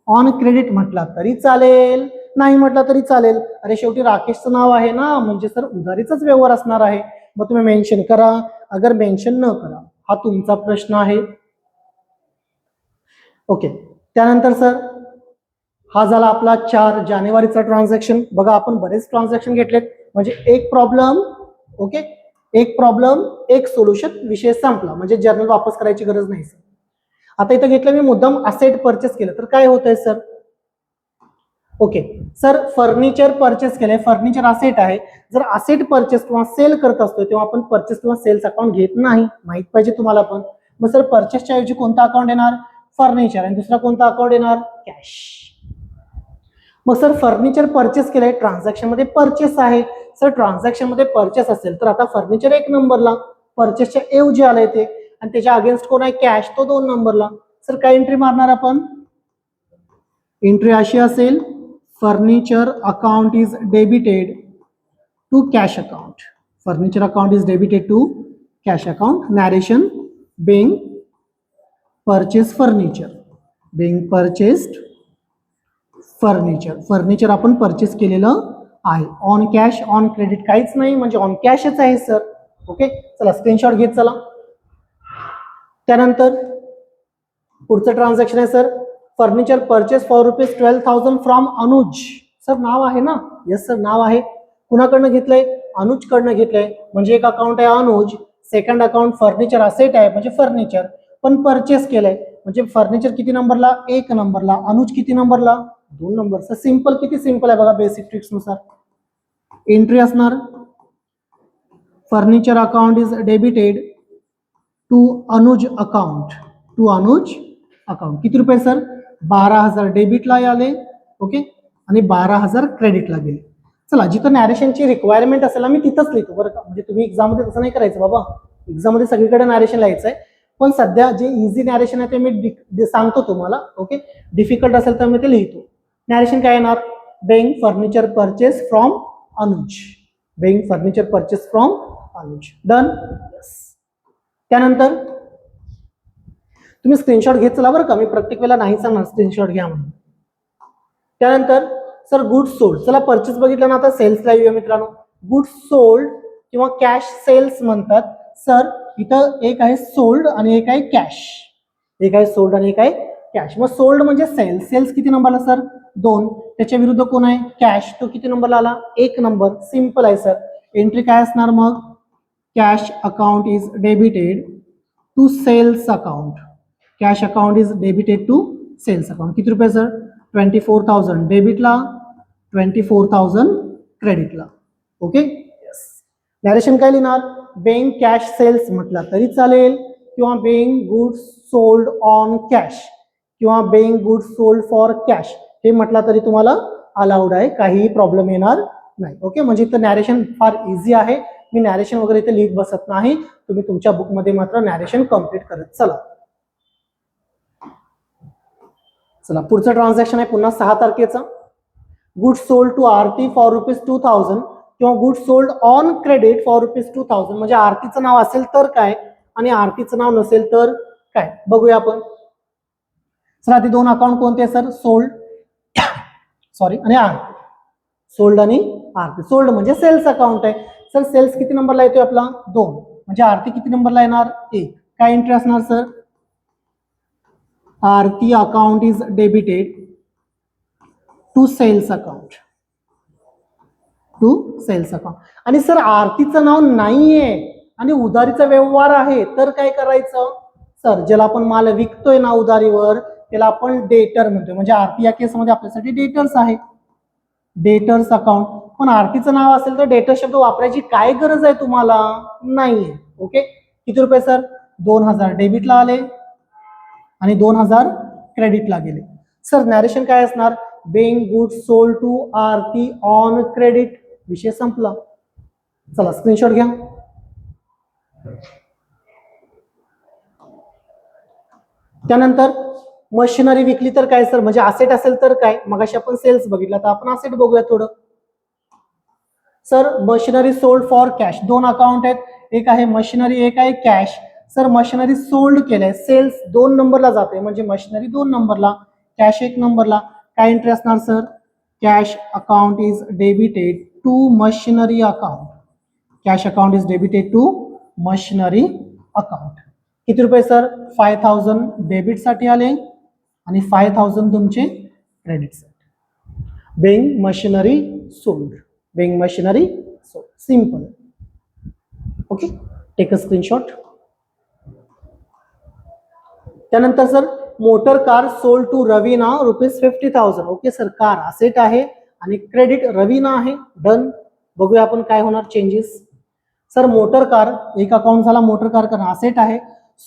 on credit म्हटला तरी चालेल, नाही म्हटला तरी चालेल. अरे शेवटी राकेशचं नाव आहे ना, म्हणजे सर उधारीचाच व्यवहार असणार आहे. मग तुम्ही मेन्शन करा, अगर मेन्शन न करा, हा तुमचा प्रश्न आहे. ओके, त्यानंतर सर हा झाला आपला 4 जानेवारीचा ट्रान्झॅक्शन. बघा आपण बरेच ट्रान्झॅक्शन घेतलेत, म्हणजे एक प्रॉब्लेम. ओके, एक प्रॉब्लेम एक सोल्युशन, विषय संपला. म्हणजे जर्नल वापस करायची गरज नाही सर. आता इथं घेतलं मी मुद्दाम असेट परचेस केलं तर काय होतंय sir? Okay sir, furniture purchase केलंय, फर्निचर असेट आहे. जर असेट परचेस किंवा सेल करत असतोय तेव्हा आपण परचेस किंवा सेल्स अकाउंट घेत नाही, माहित पाहिजे तुम्हाला पण. मग सर परचेसच्या ऐवजी कोणता अकाउंट येणार? फर्निचर. आणि दुसरा कोणता अकाउंट येणार? कॅश. मग सर फर्निचर परचेस केलंय, ट्रान्झॅक्शन मध्ये परचेस आहे. सर ट्रान्झॅक्शन मध्ये परचेस असेल तर आता फर्निचर 1 नंबरला, परचेसच्या ऐवजी आलंय ते. आणि त्याच्या अगेन्स्ट कोण आहे? कॅश, तो 2 नंबरला. सर काय एंट्री मारणार आपण? एंट्री अशी असेल, furniture account is debited to cash account. Furniture account is debited to cash account. Narration being purchase furniture, being purchased furniture. Furniture आपण परचेस केलेलं आहे. ऑन कॅश ऑन क्रेडिट काहीच नाही, म्हणजे ऑन कॅशच आहे सर. ओके चला स्क्रीनशॉट घेत चला. त्यानंतर पुढचं ट्रान्झॅक्शन आहे sir, furniture purchase for ₹12,000 from Anuj. Sir नाव आहे ना? यस सर नाव आहे. कुणाकडनं घेतलंय? अनुज कडनं घेतलंय. म्हणजे एक अकाउंट आहे Anuj, second account furniture asset आहे म्हणजे फर्निचर, पण परचेस केलंय म्हणजे फर्निचर किती नंबरला, 1 नंबरला, अनुज किती नंबरला, 2 नंबर. सिंपल, किती सिंपल आहे बघा बेसिक ट्रिक्स नुसार. एंट्री असणार furniture account is debited to Anuj account, to Anuj account. किती रुपये सर, 12,000 डेबिटला आले, ओके, आणि 12,000 क्रेडिटला गेले. चला, जिथं नॅरेशनची रिक्वायरमेंट असेल मी तिथंच लिहितो बरं का, म्हणजे तुम्ही एक्झाममध्ये तसं नाही करायचं बाबा, एक्झाममध्ये सगळीकडे नॅरेशन लिहायचं आहे, पण सध्या जे इझी नॅरेशन आहे ते मी सांगतो तुम्हाला, ओके. डिफिकल्ट असेल तर मी ते लिहितो. नॅरेशन काय येणार, being furniture purchase from Anuj, being furniture purchase from Anuj. Done. त्यानंतर तुम्ही स्क्रीनशॉट घेत चला बरं का, मी प्रत्येक वेळेला नाही सांगणार स्क्रीनशॉट घ्या म्हणून. त्यानंतर सर गुड्स सोल्ड, चला परचेस बघितलं ना, आता सेल्सला येऊया मित्रांनो. गुड्स सोल्ड किंवा कॅश सेल्स म्हणतात. सर इथं एक आहे सोल्ड आणि एक आहे कॅश, एक आहे सोल्ड आणि एक आहे कॅश. मग सोल्ड म्हणजे सेल्स, सेल्स किती नंबरला सर, 2. त्याच्या विरुद्ध कोण आहे, कॅश, तो किती नंबरला आला, 1 नंबर. सिंपल आहे सर. एंट्री काय असणार मग, cash account is debited to sales account, cash account is debited to sales account. किती रुपये सर, 24,000 डेबिटला, 24,000 क्रेडिटला, ओके. यस. नॅरेशन काय लिहिणार, बेइंग कॅश सेल्स म्हटलं तरी चालेल, किंवा being goods sold on cash, किंवा being goods sold for cash, हे म्हटलं तरी तुम्हाला अलाउड आहे, काहीही प्रॉब्लेम येणार नाही, ओके. म्हणजे इथं नॅरेशन फार इझी आहे, मी नॅरेशन वगैरे इथे लिहित बसत नाही, तुम्ही तुमच्या बुकमध्ये मात्र नॅरेशन कम्प्लीट करत चला. चला, पुढचं ट्रान्झॅक्शन आहे पुन्हा 6 तारखेचा. Goods sold to Aarti for ₹2,000 किंवा goods sold on credit for ₹2,000. म्हणजे आरतीचं नाव असेल तर काय आणि आरतीचं नाव नसेल तर काय, बघूया आपण. सर आधी 2 अकाउंट कोणते सर, सोल्ड सॉरी आणि आरती. सोल्ड आणि आरती. सोल्ड म्हणजे सेल्स अकाउंट आहे. सर सेल्स किती नंबरला येतोय आपला, 2. म्हणजे आरती किती नंबरला येणार, 1. काय एंट्री असणार sir, Aarti account is debited to sales account, to sales account. आणि सर आरतीचं नाव नाहीये आणि उधारीचा व्यवहार आहे, तर काय करायचं सर, ज्याला आपण माल विकतोय ना उधारीवर त्याला आपण डेटर म्हणतोय, म्हणजे आरती या केसमध्ये आपल्यासाठी डेटर्स आहे, डेटर्स अकाउंट. पण आरतीचं नाव असेल तर डेटर शब्द वापरायची काय गरज आहे तुम्हाला, नाहीये, ओके. किती रुपये सर, 2,000 डेबिटला आले आणि 2,000 क्रेडिटला गेले. सर नॅरेशन काय असणार, being goods sold to Aarti on credit, विषय संपला. चला स्क्रीनशॉट घ्या. त्यानंतर मशिनरी विकली तर काय सर, म्हणजे असेट असेल तर काय, मगाशी आपण सेल्स बघितला तर आपण असेट बघूया थोडं. Sir machinery sold for cash, 2 account आहेत, एक आहे मशिनरी एक आहे कॅश. सर मशिनरी सोल्ड केलंय, सेल्स 2 नंबरला जाते म्हणजे मशिनरी 2 नंबरला, कॅश 1 नंबरला. काय एंट्री असणार sir, cash account is debited to machinery account, cash account is debited to machinery account. किती रुपये सर, 5,000 डेबिट साठी आले आणि 5,000 तुमचे क्रेडिट साठी. Being machinery sold, being machinery sold, simple, okay. Take a screenshot. त्यानंतर sir motor car sold to Raveena ₹50,000, okay sir. Car asset आहे आणि क्रेडिट रवीना आहे, डन. बघूया आपण काय होणार चेंजेस. सर मोटर कार, एक अकाउंट झाला मोटर कार करणं, असेट आहे,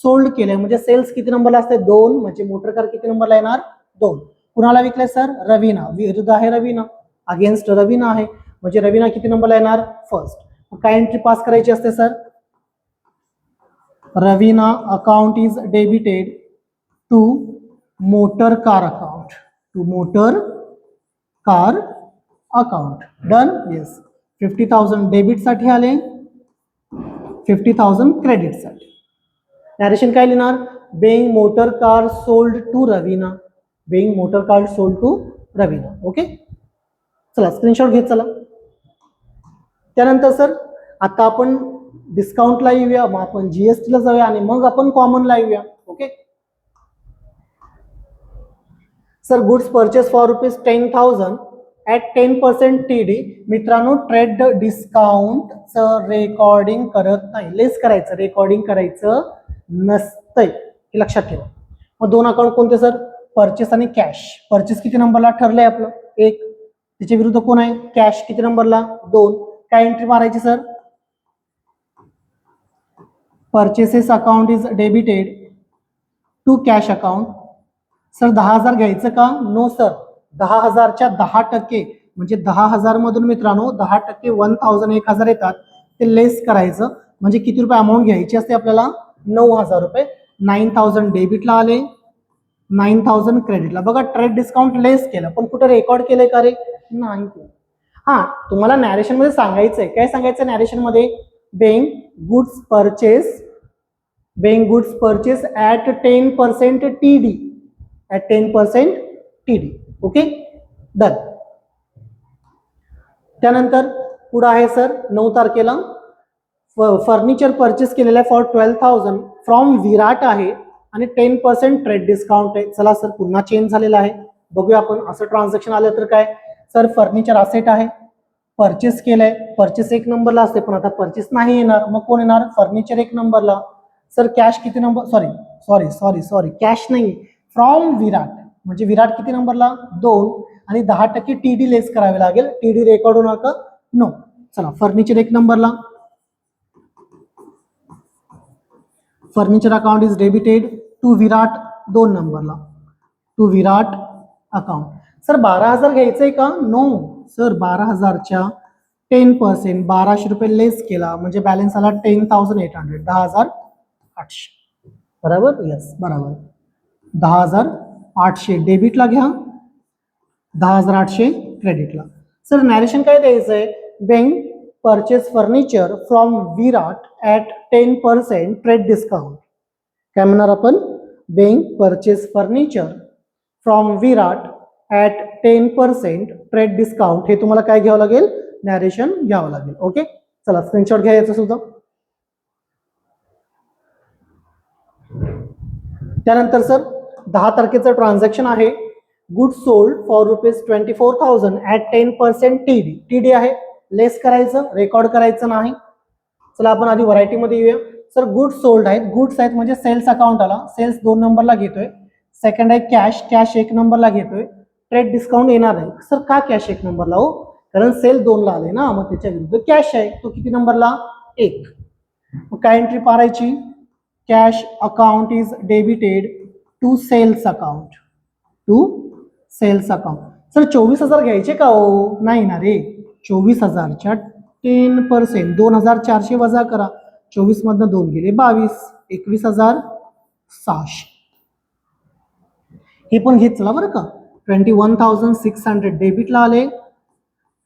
सोल्ड केलंय म्हणजे सेल्स किती नंबरला असते, 2. म्हणजे मोटर कार किती नंबरला येणार, 2. कुणाला विकलंय सर, रवीना, विरुद्ध आहे रवीना, अगेन्स्ट रवीना आहे म्हणजे रवीना किती नंबरला येणार, 1st. काय एंट्री पास करायची असते sir, Raveena account is debited to motor car account, to motor car account, done. Yes. 50,000 debit साठी आले, 50,000 क्रेडिट साठी. नॅरेशन काय लिहिणार, being motor car sold to Raveena, being motor car sold to Raveena, okay. चला screenshot घेत चला. त्यानंतर सर आता आपण डिस्काउंटला येऊया, मग आपण जीएसटी ला जाऊया आणि मग आपण कॉमनला येऊया, okay. Sir goods purchase for ₹10,000 at 10% TD. मित्रांनो ट्रेड डिस्काउंटचं रेकॉर्डिंग करत नाही, लेस करायचं, रेकॉर्डिंग करायचं नसतंय, हे लक्षात ठेवा. मग दोन अकाउंट कोणते सर? परचेस आणि कॅश. परचेस किती नंबरला ठरलंय आपलं? 1. त्याच्या विरुद्ध कोण आहे? कॅश किती नंबरला? 2. काय एंट्री मारायची sir? Purchases account is debited to cash account. Sir 10,000 घ्यायचं का? No sir. 10,000च्या 10% म्हणजे 10,000 मधून मित्रांनो 10% 1,000 1,000 येतात, ते लेस करायचं. म्हणजे किती रुपये अमाऊंट घ्यायची असते आपल्याला? 9,000 रुपये. 9,000 डेबिटला आले, 9,000 क्रेडिटला. बघा ट्रेड डिस्काउंट लेस केलं, पण कुठे रेकॉर्ड केलंय का रे? नाही. हा, तुम्हाला नॅरेशन मध्ये सांगायचंय. काय सांगायचं नॅरेशन मध्ये? Being goods purchase at 10% TD. At 10% TD. Okay, done. त्यानंतर पुढे आहे सर 9 तारखेला फर्निचर परचेस केलेलं आहे फॉर 12,000 फ्रॉम विराट आहे आणि 10% ट्रेड डिस्काउंट आहे. चला सर पुन्हा चेंज झालेला आहे, बघूया आपण. असं ट्रान्झॅक्शन आलं तर काय? सर फर्निचर असेट आहे, परचेस केलंय, परचेस 1 नंबरला असते, पण आता परचेस नाही येणार, मग कोण येणार? फर्निचर 1 नंबरला. सर कॅश किती नंबर? सॉरी कॅश नाही, फ्रॉम विराट. म्हणजे विराट किती नंबरला? 2. आणि 10% TD लेस करावे लागेल. TD रेकॉर्ड होणार का? नो. चला फर्निचर 1 नंबरला. Furniture account is debited to Virat 2 नंबरला, टू विराट अकाउंट. सर 12,000 घ्यायचंय का? No sir. 12,000च्या 10% 1,200 रुपये लेस केला म्हणजे बॅलन्स आला 10,800, 10,800. बरोबर? यस बरोबर. 10,800 डेबिटला घ्या, 10,800 क्रेडिटला. सर नॅरेशन काय द्यायचंय? Bank purchase furniture from Virat at 10% trade discount. काय म्हणणार आपण? Bank purchase furniture from Virat at 10% trade discount. हे तुम्हाला काय घ्यावं लागेल? नॅरेशन घ्यावं लागेल. ओके, चला स्क्रीनशॉट घ्या याचं सुद्धा. त्यानंतर सर 10 तारखेचं ट्रान्झॅक्शन आहे. Good sold for ₹24,000 at 10% TD. TD आहे, लेस करायचं, रेकॉर्ड करायचं नाही. चला आपण आधी व्हरायटीमध्ये येऊया. सर गुड सोल्ड आहेत, गुड्स आहेत म्हणजे सेल्स अकाउंट आला, सेल्स 2 नंबरला घेतोय. सेकंड आहे कॅश, कॅश 1 नंबरला घेतोय. ट्रेड डिस्काउंट येणार आहे. सर का कॅश 1 नंबरला हो? कारण सेल 2 ला आले ना, मग त्याच्या विरुद्ध कॅश आहे, तो किती नंबरला? 1. मग काय एंट्री पारायची? Cash account is debited to sales account, to sales account. Sir 24,000 घ्यायचे का हो? नाही ना रे. 24,000च्या 10% 2,400 वजा करा, 24 मधनं 2 गेले 22, 21,600. हे पण घेत चला बरं का. 21,600 डेबिटला आले,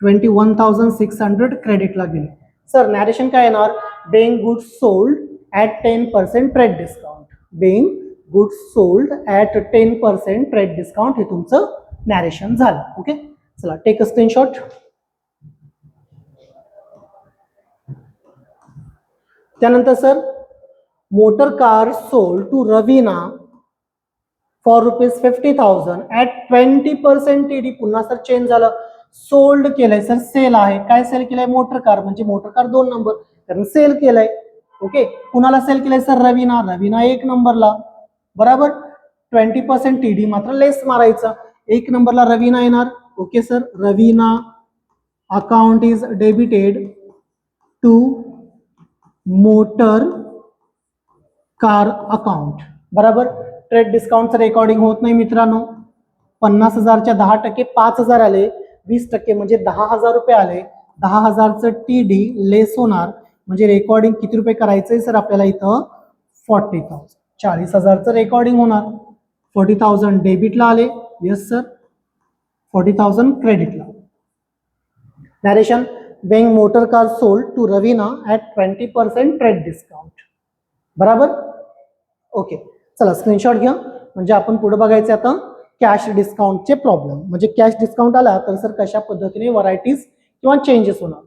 21,600 क्रेडिटला गेले. सर नॅरेशन काय येणार? Being goods sold at 10% trade discount. Being goods sold at 10% trade discount. हे तुमचं नॅरेशन झालं. ओके, चला टेक अ स्क्रीनशॉट. त्यानंतर sir motor car sold to Raveena for ₹50,000 at 20% TD. पुन्हा सर चेंज झालं, सोल्ड केलंय. सर सेल आहे, काय सेल केलंय? मोटर कार, म्हणजे मोटर कार 2 नंबर, कारण सेल केलंय. ओके, कुणाला सेल केलंय सर? रवीना. रवीना 1 नंबरला. बरोबर. 20% TD मात्र लेस मारायचा. 1 नंबरला रवीना येणार. Okay sir, Raveena account is debited to motor car account. बरोबर. ट्रेड डिस्काउंटचं रेकॉर्डिंग होत नाही मित्रांनो. 50,000च्या 10% 5,000 आले, 20% म्हणजे 10,000 रुपये आले. 10,000चं TD लेस होणार म्हणजे रेकॉर्डिंग किती रुपये करायचंय सर आपल्याला इथं? 40,000. 40,000चं रेकॉर्डिंग होणार. 40,000 डेबिटला आले, येस सर. 40,000 क्रेडिटला. Narration being motor car sold to Raveena at 20% trade discount. बरोबर. ओके, चला स्क्रीनशॉट घ्या म्हणजे आपण पुढे बघायचं आता कॅश डिस्काउंटचे प्रॉब्लेम. म्हणजे कॅश डिस्काउंट आला तर सर कशा पद्धतीने व्हरायटीज किंवा चेंजेस होणार.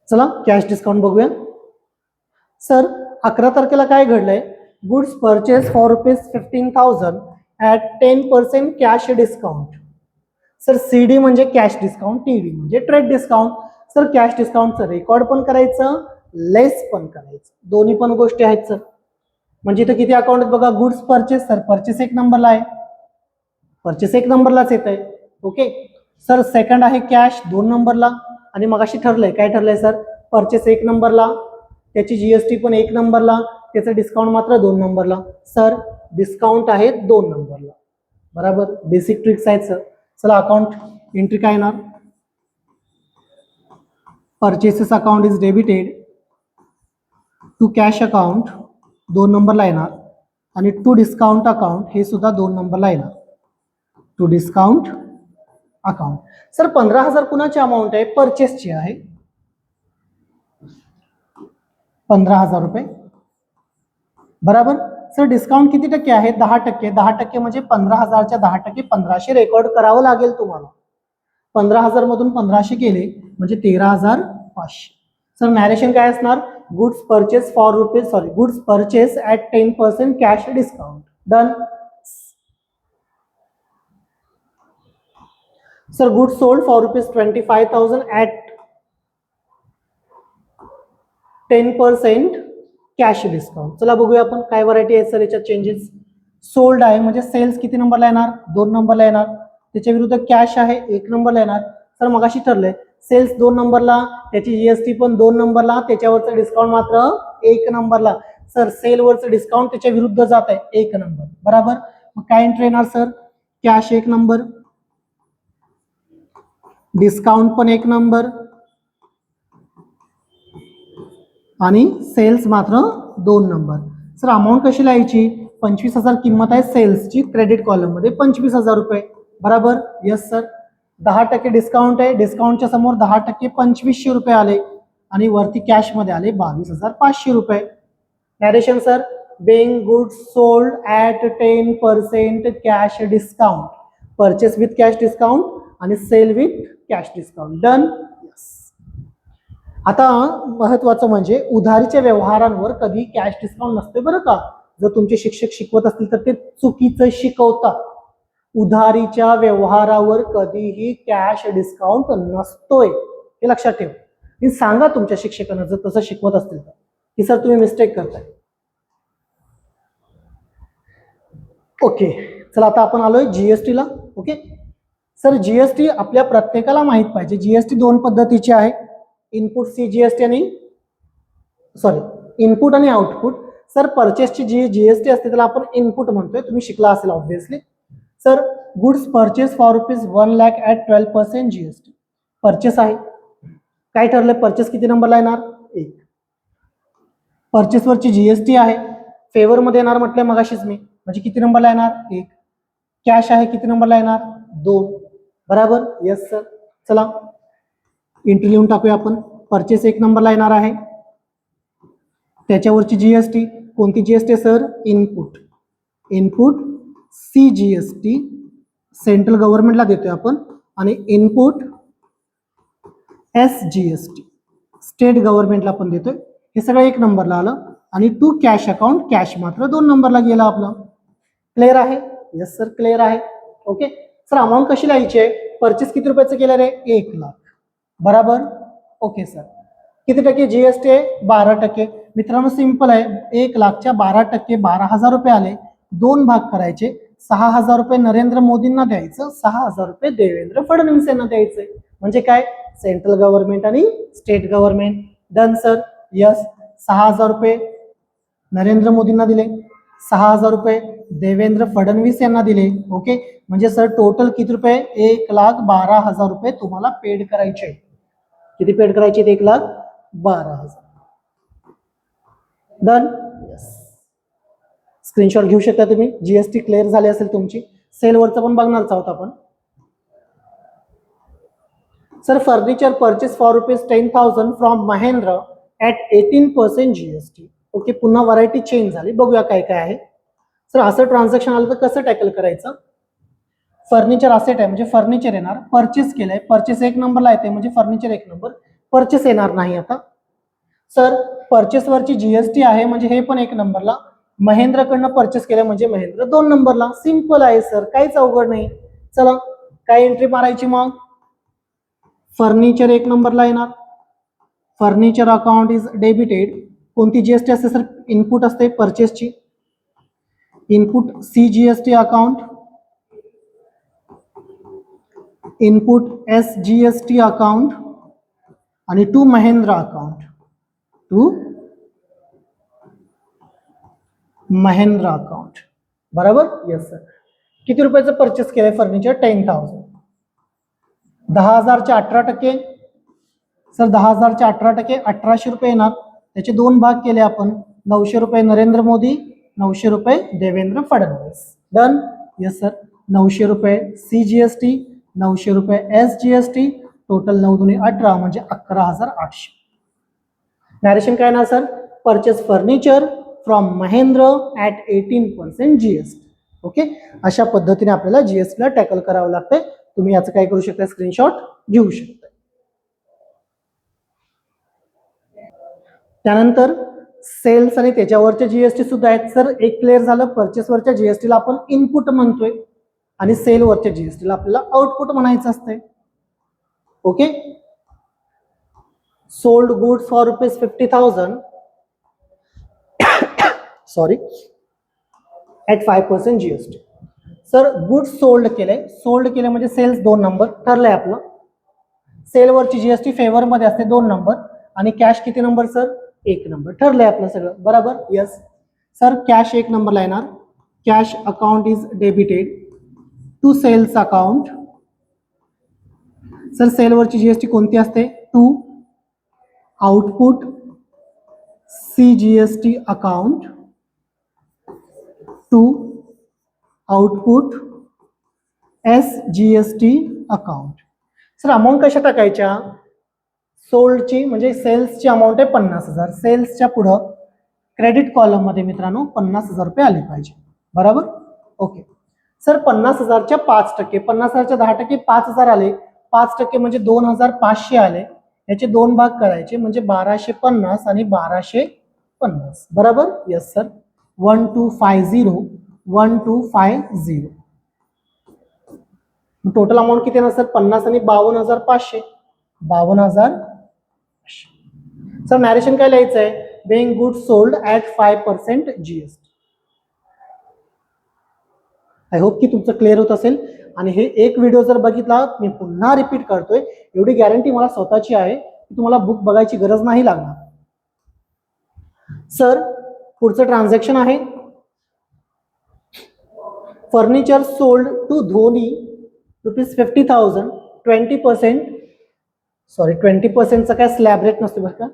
चला कॅश डिस्काउंट बघूया. सर 11 तारखेला काय घडलंय? Goods purchase for ₹15,000 at 10% cash discount. Sir CD म्हणजे कॅश डिस्काउंट, टीडी म्हणजे ट्रेड डिस्काउंट. सर कॅश डिस्काउंटचं रेकॉर्ड पण करायचं, लेस पण करायचं, दोन्ही पण गोष्टी आहेत सर. म्हणजे इथं किती अकाउंट आहेत बघा, गुड्स परचेस. सर परचेस एक नंबरला आहे, परचेस एक नंबरलाच येत आहे. ओके सर सेकंड आहे कॅश 2 नंबरला. आणि मगाशी ठरलंय, काय ठरलंय सर, परचेस 1 नंबरला, त्याची जीएसटी पण 1 नंबरला, त्याचं डिस्काउंट मात्र 2 नंबरला. सर डिस्काउंट आहे 2 नंबरला. बरोबर, बेसिक ट्रिक्स आहेत सर. चला अकाउंट एंट्री काय येणार, purchases account is debited to cash account 2 नंबरला येणार, आणि टू डिस्काउंट अकाउंट हे सुद्धा 2 नंबरला येणार. To discount account. सर 15,000 कुणाची अमाऊंट आहे, परचेसची आहे, 15,000 रुपये. बरोबर. सर डिस्काउंट किती टक्के आहे, 10%. 10% म्हणजे 15,000च्या 10% 1500 रेकॉर्ड करावं लागेल तुम्हाला. 15,000 मधून 1500 गेले म्हणजे 13,500. सर नॅरेशन काय असणार, goods purchase for rupees, sorry goods purchase at 10% cash discount. Done. Sir goods sold for rupees 25,000 at 10% cash discount. चला बघूया आपण काय व्हरायटी आहे सर याच्यात चेंजेस. सोल्ड आहे म्हणजे सेल्स किती नंबरला येणार, 2 नंबरला येणार. त्याच्या विरुद्ध कॅश आहे 1 नंबरला येणार. सर मगाशी ठरलंय सेल्स 2 नंबरला, त्याची जीएसटी पण 2 नंबरला, त्याच्यावरचं डिस्काउंट मात्र 1 नंबरला. सर सेलवरचं डिस्काउंट त्याच्या विरुद्ध जात आहे 1 नंबर. बरोबर. मग काय एंट्री येणार सर, कॅश 1 नंबर, डिस्काउंट पण 1 नंबर, आणि सेल्स मात्र 2 नंबर. सर अमाऊंट कशी लिहायची, 25,000 किंमत आहे सेल्सची, क्रेडिट कॉलम मध्ये 25,000 रुपये. बरोबर. Yes sir. 10% डिस्काउंट आहे, डिस्काउंटच्या समोर 10% 2500 रुपये आले, आणि वरती कॅश मध्ये आले 22,500 रुपये. Narration sir, being goods sold at 10% cash discount, purchase with cash discount आणि sale with cash discount. Done. आता महत्वाचं म्हणजे उधारीच्या व्यवहारांवर कधी कॅश डिस्काउंट नसते बरं का. जर तुमचे शिक्षक शिकवत असतील तर ते चुकीचं शिकवतात. उधारीच्या व्यवहारावर कधीही कॅश डिस्काउंट नसतोय, हे लक्षात ठेव. मी सांगा तुमच्या शिक्षकांना जर तसं शिकवत असतील तर, की सर तुम्ही मिस्टेक करताय. ओके चला आता आपण आलोय जीएसटी ला. ओके सर जीएसटी आपल्या प्रत्येकाला माहित पाहिजे. जीएसटी 2 पद्धतीची आहे, इनपुट सीजीएसटी आणि इनपुट आणि आउटपुट. सर परचेसची जी जीएसटी असते त्याला आपण इनपुट म्हणतोय, तुम्ही शिकला असेल obviously. Sir goods purchase for rupees 1 lakh at 12% GST, purchase आहे. काय ठरलंय, परचेस किती नंबरला येणार, 1. परचेसवरची जीएसटी आहे, फेवर मध्ये येणार म्हटलं मगाशीच मी, म्हणजे किती नंबरला येणार, 1. कॅश आहे किती नंबरला येणार, 2. बरोबर. Yes sir. चला एंट्री लिहून टाकूया आपण. परचेस 1 नंबरला येणार आहे, त्याच्यावरची जीएसटी कोणती GST sir, input. Input CGST central गव्हर्नमेंटला देतोय आपण, आणि इनपुट एसजीएसटी स्टेट गव्हर्नमेंटला आपण देतोय. हे सगळं 1 नंबरला आलं, आणि टू कॅश अकाउंट, कॅश मात्र 2 नंबरला गेला आपला. क्लिअर आहे. यस सर क्लिअर आहे. ओके सर अमाऊंट कशी लिहायची आहे, परचेस किती रुपयाचं केलं रे, 1 लाख. बरोबर. ओके सर किती टक्के जीएसटी आहे, 12%. मित्रांनो सिंपल आहे, 1 लाखच्या 12% 12,000 रुपये आले, 2 भाग करायचे, 6,000 रुपये नरेंद्र मोदींना द्यायचं, 6,000 रुपये देवेंद्र फडणवीस यांना द्यायचे. म्हणजे काय, सेंट्रल गव्हर्नमेंट आणि state government. Done sir. Yes. 6,000 रुपये नरेंद्र मोदींना दिले, 6,000 रुपये देवेंद्र फडणवीस यांना दिले. ओके म्हणजे सर टोटल किती रुपये, 1,12,000 रुपये तुम्हाला पेड करायचे. किती पेड करायचे, 1,12,000. डन. यस. स्क्रीनशॉट घेऊ शकता तुम्ही. जीएसटी क्लिअर झाली असेल तुमची. सेलवरचं पण बघणारच आहोत आपण. Sir furniture purchase for rupees 10,000 from Mahendra at 18% GST. Okay पुन्हा व्हरायटी चेंज झाली, बघूया काय काय आहे. सर असं ट्रान्झॅक्शन आलं तर कसं टॅकल करायचं. फर्निचर असेट आहे म्हणजे फर्निचर येणार, परचेस केलंय, परचेस 1 नंबरला येते म्हणजे फर्निचर 1 नंबर, परचेस येणार नाही. आता सर परचेसवरची जीएसटी आहे म्हणजे हे पण 1 नंबरला, महेंद्रकडनं परचेस केलं म्हणजे महेंद्र 2 नंबरला. सिंपल आहे सर, काहीच अवघड नाही. चला काय एंट्री मारायची मग? फर्निचर एक नंबरला येणार. Furniture account is debited. कोणती जीएसटी असते सर? इनपुट असते परचेसची. Input CGST account, input SGST account आणि to Mahindra account. To Mahindra account. बरोबर? Yes sir. किती रुपयाचं परचेस केलंय फर्निचर? 10,000. 10,000चे 18%. सर 10,000चे 18% 1800 रुपये येणार. त्याचे दोन भाग केले आपण. 900 रुपये नरेंद्र मोदी, 900 रुपये Devendra Fadnavis. Done? Yes sir. 900 रुपये CGST, 900 रुपये SGST, टोटल 9 दुनी 18 म्हणजे 11,800. नॅरेशन काय ना sir? Purchase furniture from Mahendra at 18% GST. Okay, अशा पद्धतीने आपल्याला GST ला टॅकल करावं लागतंय. तुम्ही याचं काय करू शकता? स्क्रीनशॉट घेऊ शकता. त्यानंतर सेल्स आणि त्याच्यावरचे GST सुद्धा आहेत. सर एक क्लिअर झालं, परचेसवरच्या GST ला आपण इनपुट म्हणतोय आणि सेलवरच्या GST ला आपल्याला आउटपुट म्हणायचं असतंय. Okay, sold goods for ₹50,000 sorry at 5% GST. Sir goods sold केले म्हणजे सेल्स 2 नंबर ठरलंय आपलं. सेलवरची GST फेवरमध्ये असते 2 नंबर आणि कॅश किती नंबर सर? 1 नंबर. ठरलंय आपलं सगळं. बरोबर? Yes sir. कॅश 1 नंबरला येणार. Cash account is debited to sales account. Sir सेलवरची GST कोणती असते? To output CGST account, to output SGST account. Sir amount कशा टाकायच्या? सोल्डची म्हणजे सेल्सची अमाऊंट आहे 50,000. सेल्सच्या पुढं क्रेडिट कॉलम मध्ये मित्रांनो 50,000 रुपये आले पाहिजे. बरोबर? Okay sir. 50,000च्या 5%, 50,000च्या 10% 5,000 आले. 5% म्हणजे 2,500 आले. याचे दोन भाग करायचे म्हणजे 1,250 आणि 1,250. बरोबर? Yes sir. 1,250 1,250. टोटल अमाऊंट किती ना सर? 50 आणि 52,500. 52,000. सर नॅरेशन काय लिहायचं आहे? Being goods sold at 5% GST. I hope की तुमचं क्लिअर होत असेल. आणि हे एक व्हिडिओ जर बघितला, मी पुन्हा रिपीट करतोय, एवढी गॅरंटी मला स्वतःची आहे की तुम्हाला बुक बघायची गरज नाही लागणार. सर पुढचं ट्रान्झॅक्शन आहे furniture sold to Dhoni ₹50,000. 20%, sorry 20%चा काय स्लॅब रेट नसतो बरं का,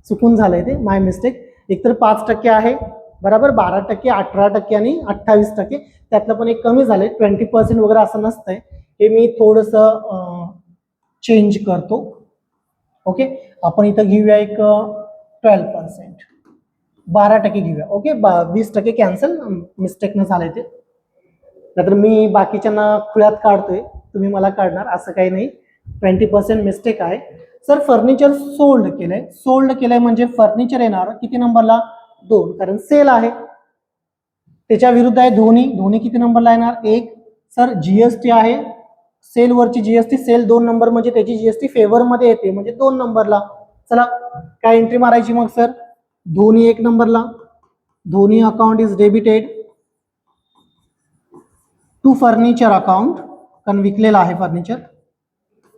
चुकून झालंय ते, माय मिस्टेक. एकतर 5% आहे. बरोबर? 12%, 18% आणि 28%. त्यातलं पण एक कमी झालंय. 20% वगैरे असं नसतंय. हे मी थोडंसं चेंज करतो. ओके, आपण इथं घेऊया एक 12%, 12% घेऊया. ओके, 20% कॅन्सल, मिस्टेकनं झालंय ते. नाहीतर मी बाकीच्यांना खुळ्यात काढतोय, तुम्ही मला काढणार असं काही नाही. 20% मिस्टेक आहे. सर फर्निचर सोल्ड केलंय म्हणजे फर्निचर येणार किती नंबरला? 2, कारण सेल आहे. त्याच्या विरुद्ध आहे धोनी किती नंबरला येणार? 1. सर GST आहे, सेलवरची GST, सेल 2 नंबर म्हणजे त्याची GST फेवर मध्ये येते म्हणजे 2 नंबरला. चला काय एंट्री मारायची मग सर? धोनी 1 नंबरला. Dhoni account is debited to furniture account, कारण विकलेला आहे फर्निचर.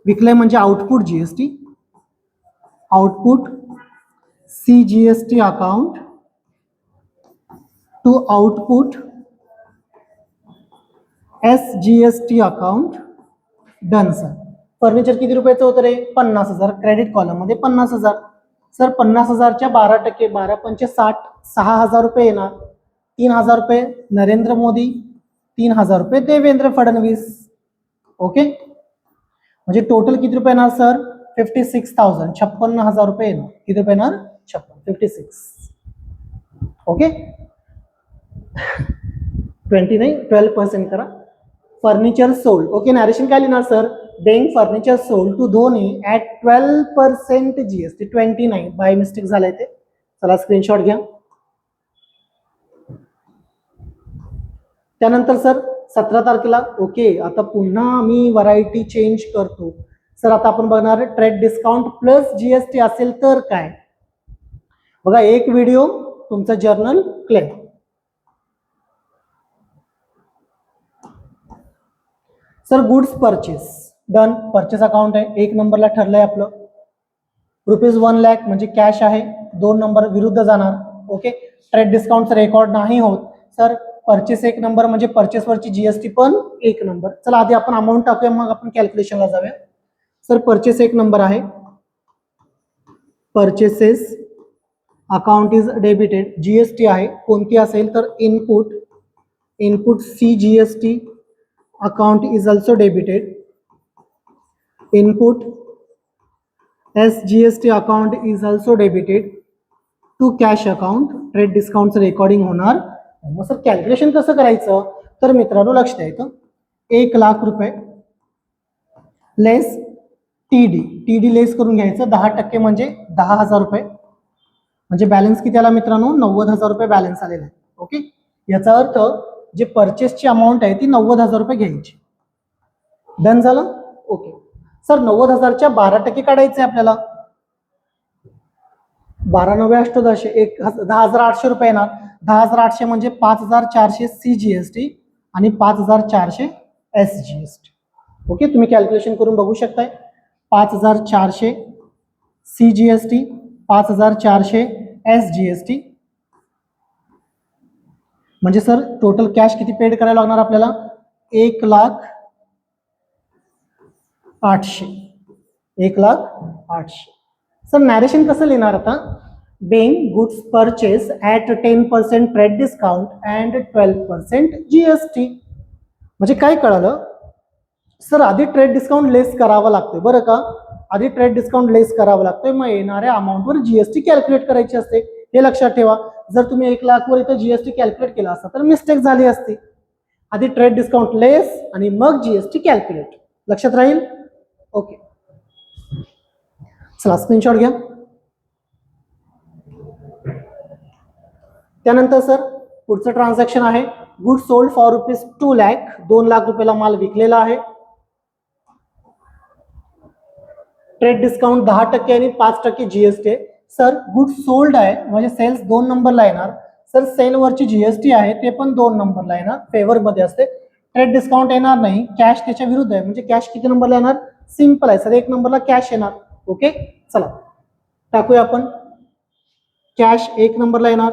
विकले म्हणजे output GST, output CGST account to output SGST account. Done sir. Furniture किती रुपयाचं होतं रे? 50,000. क्रेडिट कॉलम मध्ये 50,000. सर 50,000च्या 12%, 12 पंचे 60, 6,000 रुपये येणार. 3,000 रुपये नरेंद्र मोदी, 3,000 रुपये देवेंद्र फडणवीस. ओके, म्हणजे टोटल किती रुपये येणार सर? 56,000, 56,000 रुपये येणार. किती रुपये येणार? 56. ओके, 20 नाही, 12% करा. Furniture sold. ओके, नॅरेशन काय लिहिणार sir? Being furniture sold to Dhoni at 12% GST. 20 नाही, बाय मिस्टेक झालंय ते. चला स्क्रीनशॉट घ्या. त्यानंतर सर 17 तारखेला. ओके, आता पुन्हा मी व्हरायटी चेंज करतो. सर आता आपण बघणार ट्रेड डिस्काउंट प्लस जीएसटी असेल तर काय. बघा, एक व्हिडिओ तुमचं journal claim. Sir goods purchase done, purchase account आहे, 1 नंबरला ठरलंय आपलं. ₹1 लाख म्हणजे कॅश आहे, 2 नंबर विरुद्ध जाणार. ओके, ट्रेड डिस्काउंटचा रेकॉर्ड नाही होत. सर परचेस 1 नंबर म्हणजे परचेसवरची जीएसटी पण 1 नंबर. चला आधी आपण अमाऊंट टाकूया, मग आपण कॅल्क्युलेशनला जाऊया. सर परचेस 1 नंबर आहे, purchases account is debited. GST आहे, कोणती असेल तर input CGST account is also debited. Input SGST account is also debited to cash account. Trade डिस्काउंटचं रेकॉर्डिंग होणार. मग सर कॅल्क्युलेशन कसं करायचं, तर मित्रांनो लक्ष द्यायचं. 1 लाख रुपये लेस टीडी लेस करून घ्यायचं. 10% म्हणजे 10,000 रुपये, म्हणजे बॅलन्स किती आला मित्रांनो, 90,000 रुपये बॅलन्स आलेला आहे. ओके, याचा अर्थ जे परचेसची अमाऊंट आहे ती 90,000 रुपये घ्यायची. डन झालं. ओके सर, 90,000च्या 12% काढायचे आपल्याला. 12,988 10,800 रुपये येणार. 10,800 म्हणजे 5,400 CGST आणि 5,400 SGST. ओके, तुम्ही कॅल्क्युलेशन करून बघू शकताय. 5,400 CGST, 5,400 SGST म्हणजे सर टोटल कॅश किती पेड करायला लागणार आपल्याला, 1,08,000. 1,08,000. सर नॅरेशन कसं लिहिणार आता, being goods purchase at 10% trade discount and 12% GST. म्हणजे काय कळालं सर, आधी ट्रेड डिस्काउंट लेस करावं लागतंय बरं का, आधी ट्रेड डिस्काउंट लेस करावं लागतंय, मग येणाऱ्या अमाऊंटवर जीएसटी कॅल्क्युलेट करायची असते. हे लक्षात ठेवा. जर तुम्ही 1 लाखवर इथं जीएसटी कॅल्क्युलेट केला असता तर मिस्टेक झाली असती. आधी ट्रेड डिस्काउंट लेस आणि मग जीएसटी कॅल्क्युलेट. लक्षात राहील. ओके, चला स्क्रीनशॉट घ्या. त्यानंतर सर पुढचं ट्रान्झॅक्शन आहे good sold for ₹2 lakh. 2 lakh रुपयाला माल विकलेला आहे. ट्रेड डिस्काउंट 10% आणि 5% जीएसटी आहे. सर गुड सोल्ड आहे म्हणजे सेल्स 2 नंबरला येणार. सर सेलवरची जीएसटी आहे ते पण 2 नंबरला येणार, फेवर मध्ये असते. ट्रेड डिस्काउंट येणार नाही, कॅश त्याच्या विरुद्ध आहे, म्हणजे कॅश किती नंबरला येणार, सिंपल आहे सर, 1 नंबरला कॅश येणार. ओके, चला टाकूया आपण. कॅश 1 नंबरला येणार.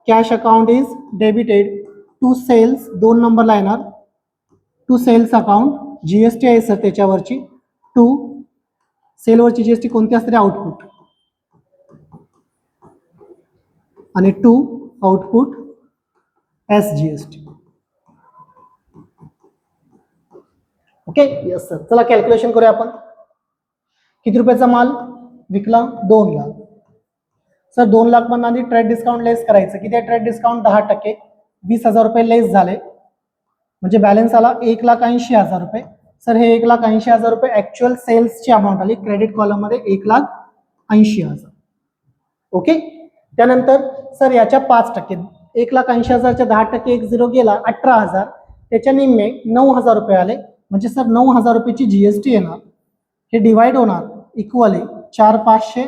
Cash account is debited to sales, 2 नंबरला येणार. टू सेल्स अकाउंट जीएसटी आहे सर त्याच्यावरची. टू सेलवरची जीएसटी कोणती असते, आउटपुट, आणि to output SGST. Okay yes sir, चला कॅल्क्युलेशन करूया आपण. किती रुपयाचा माल विकला, 2 लाख. सर 2 लाख मधून आधी ट्रेड डिस्काउंट लेस करायचं. किती आहे ट्रेड डिस्काउंट, 10%, 20,000 रुपये लेस झाले, म्हणजे बॅलन्स आला 1,80,000 रुपये. सर हे 1,80,000 रुपये ऍक्च्युअल सेल्सची अमाऊंट आली क्रेडिट कॉलम मध्ये, 1,80,000. ओके, त्यानंतर सर याच्या 5%, 1,80,000च्या 10% 1 गेला 18,000, त्याच्या निम्मे 9,000 रुपये आले, म्हणजे सर 9,000 रुपयाची जीएसटी येणार. हे डिवाइड होणार equally 4,500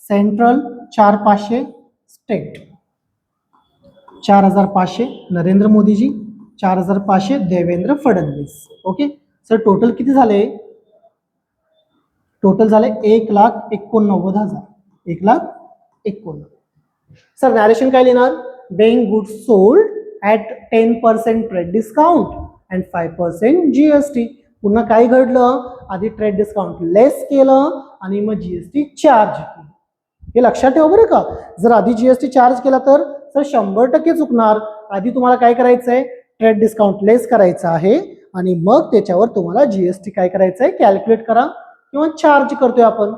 central, 4,500 state. 4,500 Narendra Modiji, 4,500 Devendra Fadnavis. Okay sir total किती झाले, टोटल झाले 1,89,000. 1,89,000. सर नॅरेशन काय लिहिणार, being goods sold at 10% trade discount and 5% GST. पुन्हा काय घडलं, आधी ट्रेड डिस्काउंट लेस केलं आणि मग जीएसटी चार्ज केलं. हे लक्षात ठेवा बरं का. जर आधी जीएसटी चार्ज केला तर सर 100% चुकणार. आधी तुम्हाला काय करायचं आहे, ट्रेड डिस्काउंट लेस करायचं आहे आणि मग त्याच्यावर तुम्हाला जीएसटी काय करायचं आहे, कॅल्क्युलेट करा किंवा चार्ज करतोय आपण.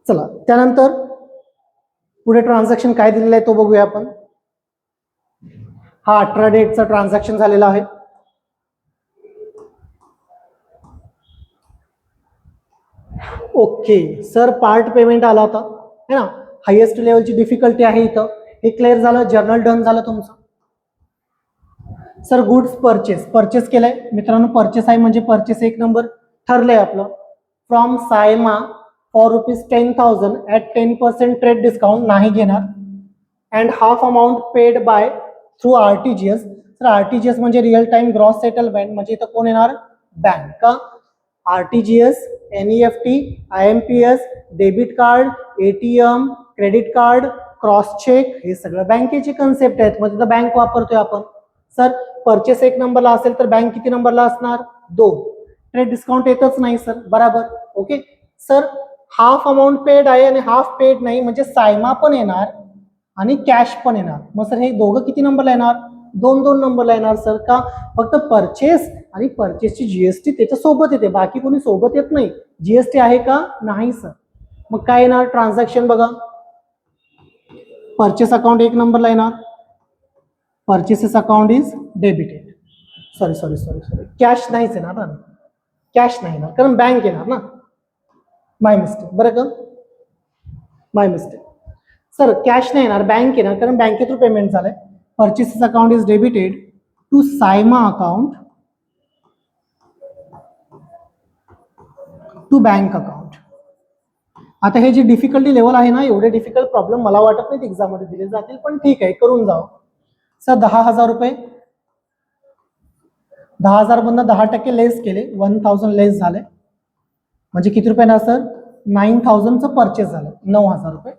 चला त्यानंतर पुढे ट्रान्झॅक्शन काय दिलेलं आहे तो बघूया आपण. हा 18 डेटचा ट्रान्झॅक्शन झालेला आहे. ओके सर पार्ट पेमेंट आला होता है ना, हायेस्ट लेवलची डिफिकल्टी आहे इथं. हे क्लिअर झालं, जर्नल डन झालं तुमचं. सर गुड्स परचेस केलंय मित्रांनो, परचेस आहे म्हणजे परचेस एक नंबर ठरलंय आपलं. From Saima for ₹10,000 at 10% trade discount नाही घेणार. And half amount paid by through RTGS. तर RTGS म्हणजे रिअल टाइम ग्रॉस सेटलमेंट, म्हणजे इथं कोण येणार? बँक. का? RTGS, NEFT, IMPS, debit card, ATM, credit card, cross cheque, हे सगळं बँकेची कन्सेप्ट आहेत, म्हणजे बँक वापरतोय आपण. सर परचेस एक नंबरला असेल तर बँक किती नंबरला असणार? 2. ट्रेड डिस्काउंट येतच नाही सर, बराबर. Okay sir, half amount paid आहे आणि हाफ पेड नाही, म्हणजे सायमा पण येणार आणि कॅश पण येणार. मग सर हे दोघं किती नंबरला येणार? 2 नंबरला येणार सर. का? फक्त परचेस आणि परचेसची GST त्याच्या सोबत येते, बाकी कोणी सोबत येत नाही. GST आहे का? नाही सर. मग काय येणार? ट्रान्झॅक्शन बघा, परचेस अकाउंट एक नंबरला येणार. Purchases account is debited. Sorry cash नाहीच येणार ना, कॅश नाही येणार कारण बँक येणार ना. माय मिस्टेक, बरं का, माय मिस्टेक. सर कॅश नाही येणार, बँक येणार कारण बँके थ्रू पेमेंट झालंय. Purchases account is debited to Saima account to bank account. आता हे जे डिफिकल्टी लेवल आहे ना, एवढे डिफिकल्ट प्रॉब्लेम मला वाटत नाही एक्झाम मध्ये दिले जातील, पण ठीक आहे, करून जाऊ. सर 10,000 रुपये, 10,000 मधनं 10% लेस केले, 1,000 लेस झाले, म्हणजे किती रुपये ना सर? 9,000चं परचेस झालं, 9,000 रुपये.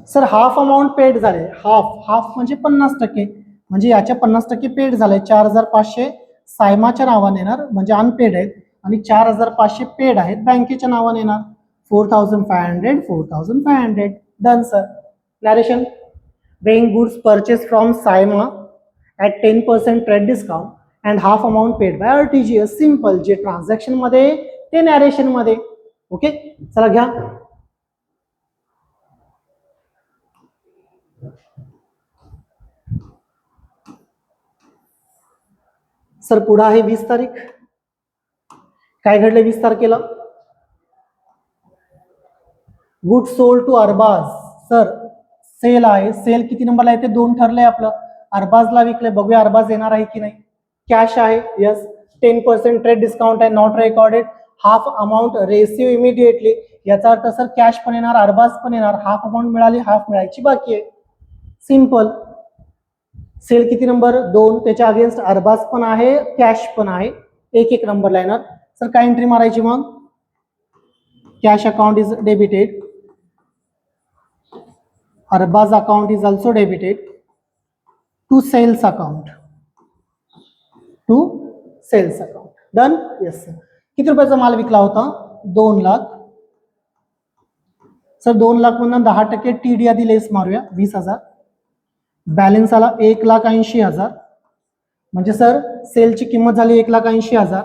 सर हाफ अमाऊंट पेड झाले, हाफ म्हणजे 50%, म्हणजे याच्या 50% पेड झाले. 4,500 सायमाच्या नावाने येणार, म्हणजे अनपेड आहेत, आणि 4,500 पेड आहेत बँकेच्या नावाने येणार. 4,500 done sir. Narration, being goods purchase from Saima at 10% trade discount and half amount paid bye RTGS. Simple, जे ट्रान्झॅक्शन मध्ये ते नॅरेशन मध्ये. ओके चला घ्या. सर पुढे आहे 20 तारीख. काय घडलं 20 तारखेला? Good sold to Arbaaz. Sir sale आहे, सेल किती नंबरला येते? 2 ठरलंय आपलं. अरबाजला विकले, बघूया अरबाज येणार आहे की नाही. कॅश आहे, यस. 10% ट्रेड डिस्काउंट आहे, not recorded. Half amount receive immediately, याचा अर्थ सर कॅश पण येणार, अरबाज पण येणार. हाफ अमाऊंट मिळाली, हाफ मिळायची बाकी आहे. सिंपल. सेल किती नंबर? 2. त्याच्या अगेन्स्ट अरबाज पण आहे, कॅश पण आहे, एक नंबरला येणार. सर काय एंट्री मारायची मग? Cash account is debited, Arbaaz account is also debited to sales account, done. Yes sir. किती रुपयाचा माल विकला होता? 2 लाख. सर 2 लाख मधून 10% TD आधी लेस मारूया, 20,000. बॅलन्स आला 1,80,000, म्हणजे सर सेलची किंमत झाली 1,80,000,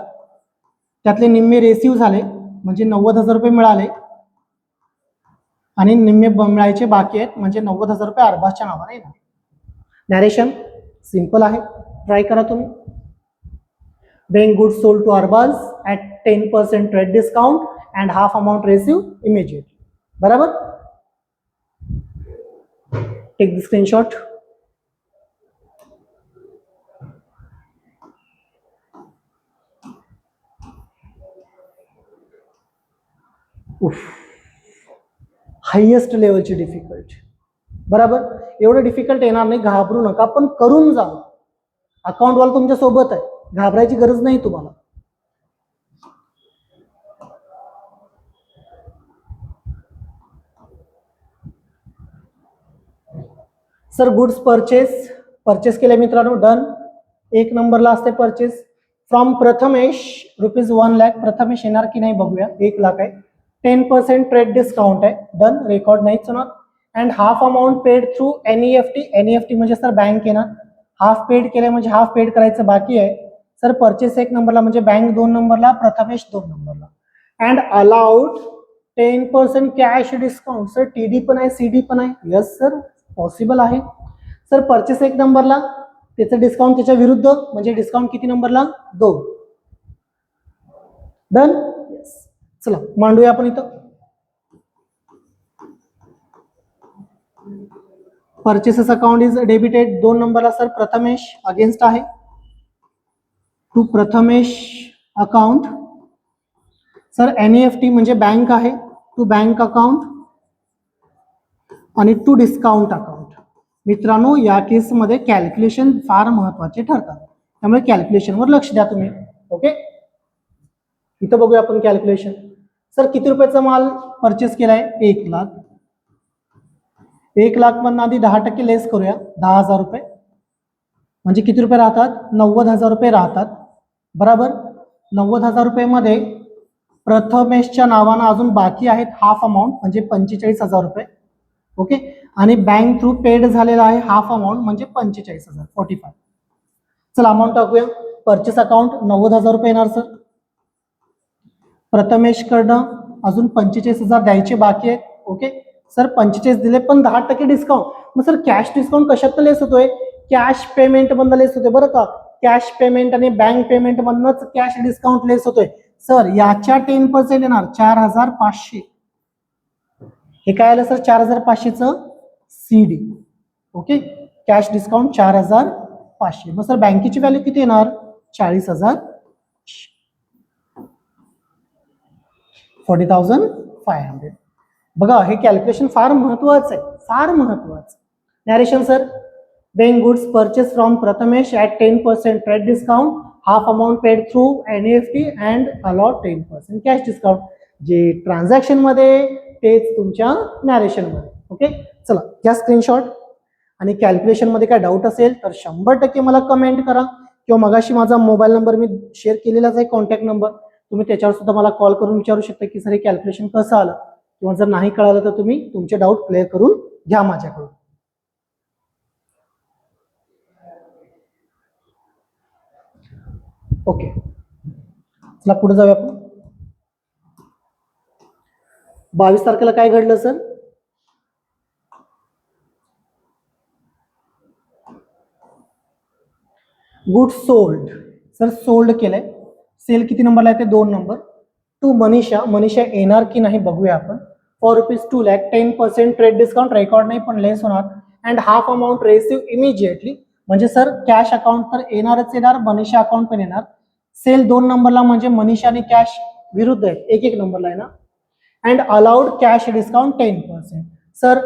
त्यातले निम्मे रेसिव्ह झाले, म्हणजे 90,000 रुपये मिळाले, आणि निम्मे मिळायचे बाकी आहेत, म्हणजे 90,000 रुपये अरबाजच्या नावाने येणार. नॅरेशन सिंपल आहे, ट्राय करा तुम्ही. Being goods sold to Arbaaz at 10% trade discount and half amount receive immediately. बराबर. Take the screenshot. हायेस्ट लेवलची डिफिकल्ट. बराबर. एवढं डिफिकल्ट येणार नाही, घाबरू नका, पण करून जा. अकाउंटवाला तुमच्या सोबत आहे, घाबरायची गरज नाही तुम्हाला. सर गुड्स परचेस केले मित्रांनो, डन. एक नंबरला असते परचेस. फ्रॉम प्रथमेश ₹1 लाख. प्रथमेश येणार की नाही बघूया. 1 लाख आहे, 10% ट्रेड डिस्काउंट आहे, डन. रेकॉर्ड नाहीच होणार. And half amount paid through NEFT म्हणजे सर बँक येणार. हाफ पेड केले म्हणजे हाफ पेड करायचं बाकी आहे. सर परचेस 1 नंबरला म्हणजे बँक 2 नंबरला, प्रथमेश 2 नंबरला. And allowed 10% cash discount. Sir TD पण आहे, CD पण आहे, यस सर पॉसिबल आहे. सर परचेस 1 नंबरला, त्याचं डिस्काउंट त्याच्या विरुद्ध, म्हणजे डिस्काउंट किती नंबरला? 2. डन. यस. चला मांडूया आपण इथं. परचेसेस अकाउंट इज डेबिटेड 2 नंबरला सर प्रथमेश अगेन्स्ट आहे. To Prathamesh account sir NEFT म्हणजे बँक आहे. टू बँक अकाउंट आणि टू डिस्काउंट अकाउंट. मित्रांनो या केसमध्ये कॅल्क्युलेशन फार महत्वाचे ठरतात, त्यामुळे कॅल्क्युलेशनवर लक्ष द्या तुम्ही. ओके, इथं बघूया आपण कॅल्क्युलेशन. सर किती रुपयाचा माल परचेस केलाय? 1 लाख. 1 लाख मधून आधी 10% लेस करूया, 10,000 रुपये. म्हणजे किती रुपये राहतात? 90,000 रुपये राहतात. बरोबर. 90,000 रुपयेमध्ये प्रथमेशच्या नावानं अजून बाकी आहेत हाफ अमाऊंट म्हणजे 45,000 रुपये. ओके, आणि बँक थ्रू पेड झालेला आहे हाफ अमाऊंट म्हणजे 45,000 45. चला अमाऊंट टाकूया. परचेस अकाउंट 90,000 रुपये येणार सर. प्रथमेशकडनं अजून 45,000 द्यायचे बाकी आहेत. ओके सर 45 दिले पण 10% डिस्काउंट. मग सर कॅश डिस्काउंट कशात लेस होतोय? कॅश पेमेंट मधनं लेस होतोय बरं का. कॅश पेमेंट आणि बँक पेमेंट मधनच कॅश डिस्काउंट लेस होतोय. सर याच्या 10% येणार 4,500. हे काय आलं सर? 4,500चं CD. Okay, cash discount 4,500. मग सर बँकेची व्हॅल्यू किती येणार? 40,000 40,500. बघा हे कॅल्क्युलेशन फार महत्वाचं आहे, फार महत्वाचं. Narration sir being goods purchase from Prathamesh at 10% trade discount, half amount paid through NEFT and allowed 10% cash discount. जे ट्रान्झॅक्शन मध्ये तेच तुमच्या नॅरेशन मध्ये. ओके चला घ्या स्क्रीनशॉट. आणि कॅल्क्युलेशन मध्ये काय डाऊट असेल तर 100% मला कमेंट करा, किंवा मगाशी माझा मोबाईल नंबर मी शेअर केलेलाच आहे कॉन्टॅक्ट नंबर, तुम्ही त्याच्यावर सुद्धा मला कॉल करून विचारू शकता की सर हे कॅल्क्युलेशन कसं आलं, किंवा जर नाही कळालं तर तुम्ही तुमचे डाऊट क्लिअर करून घ्या माझ्याकडून. ओके चला पुढे जाऊया आपण. 22 तारखेला काय घडलं sir? Good sold. Sir sold केलंय. सेल किती नंबरला आहे? ते 2 नंबर. टू मनीषा. मनीषा येणार की नाही बघूया आपण. For ₹2 lakh 10% trade discount record नाही पण लेस होणार. And half amount receive immediately. म्हणजे सर कॅश अकाउंट तर येणारच येणार, मनीषा अकाउंट पण येणार. सेल 2 नंबरला म्हणजे मनीषा आणि कॅश विरुद्ध आहेत, एक नंबरला आहे ना. And allowed cash discount 10%. Sir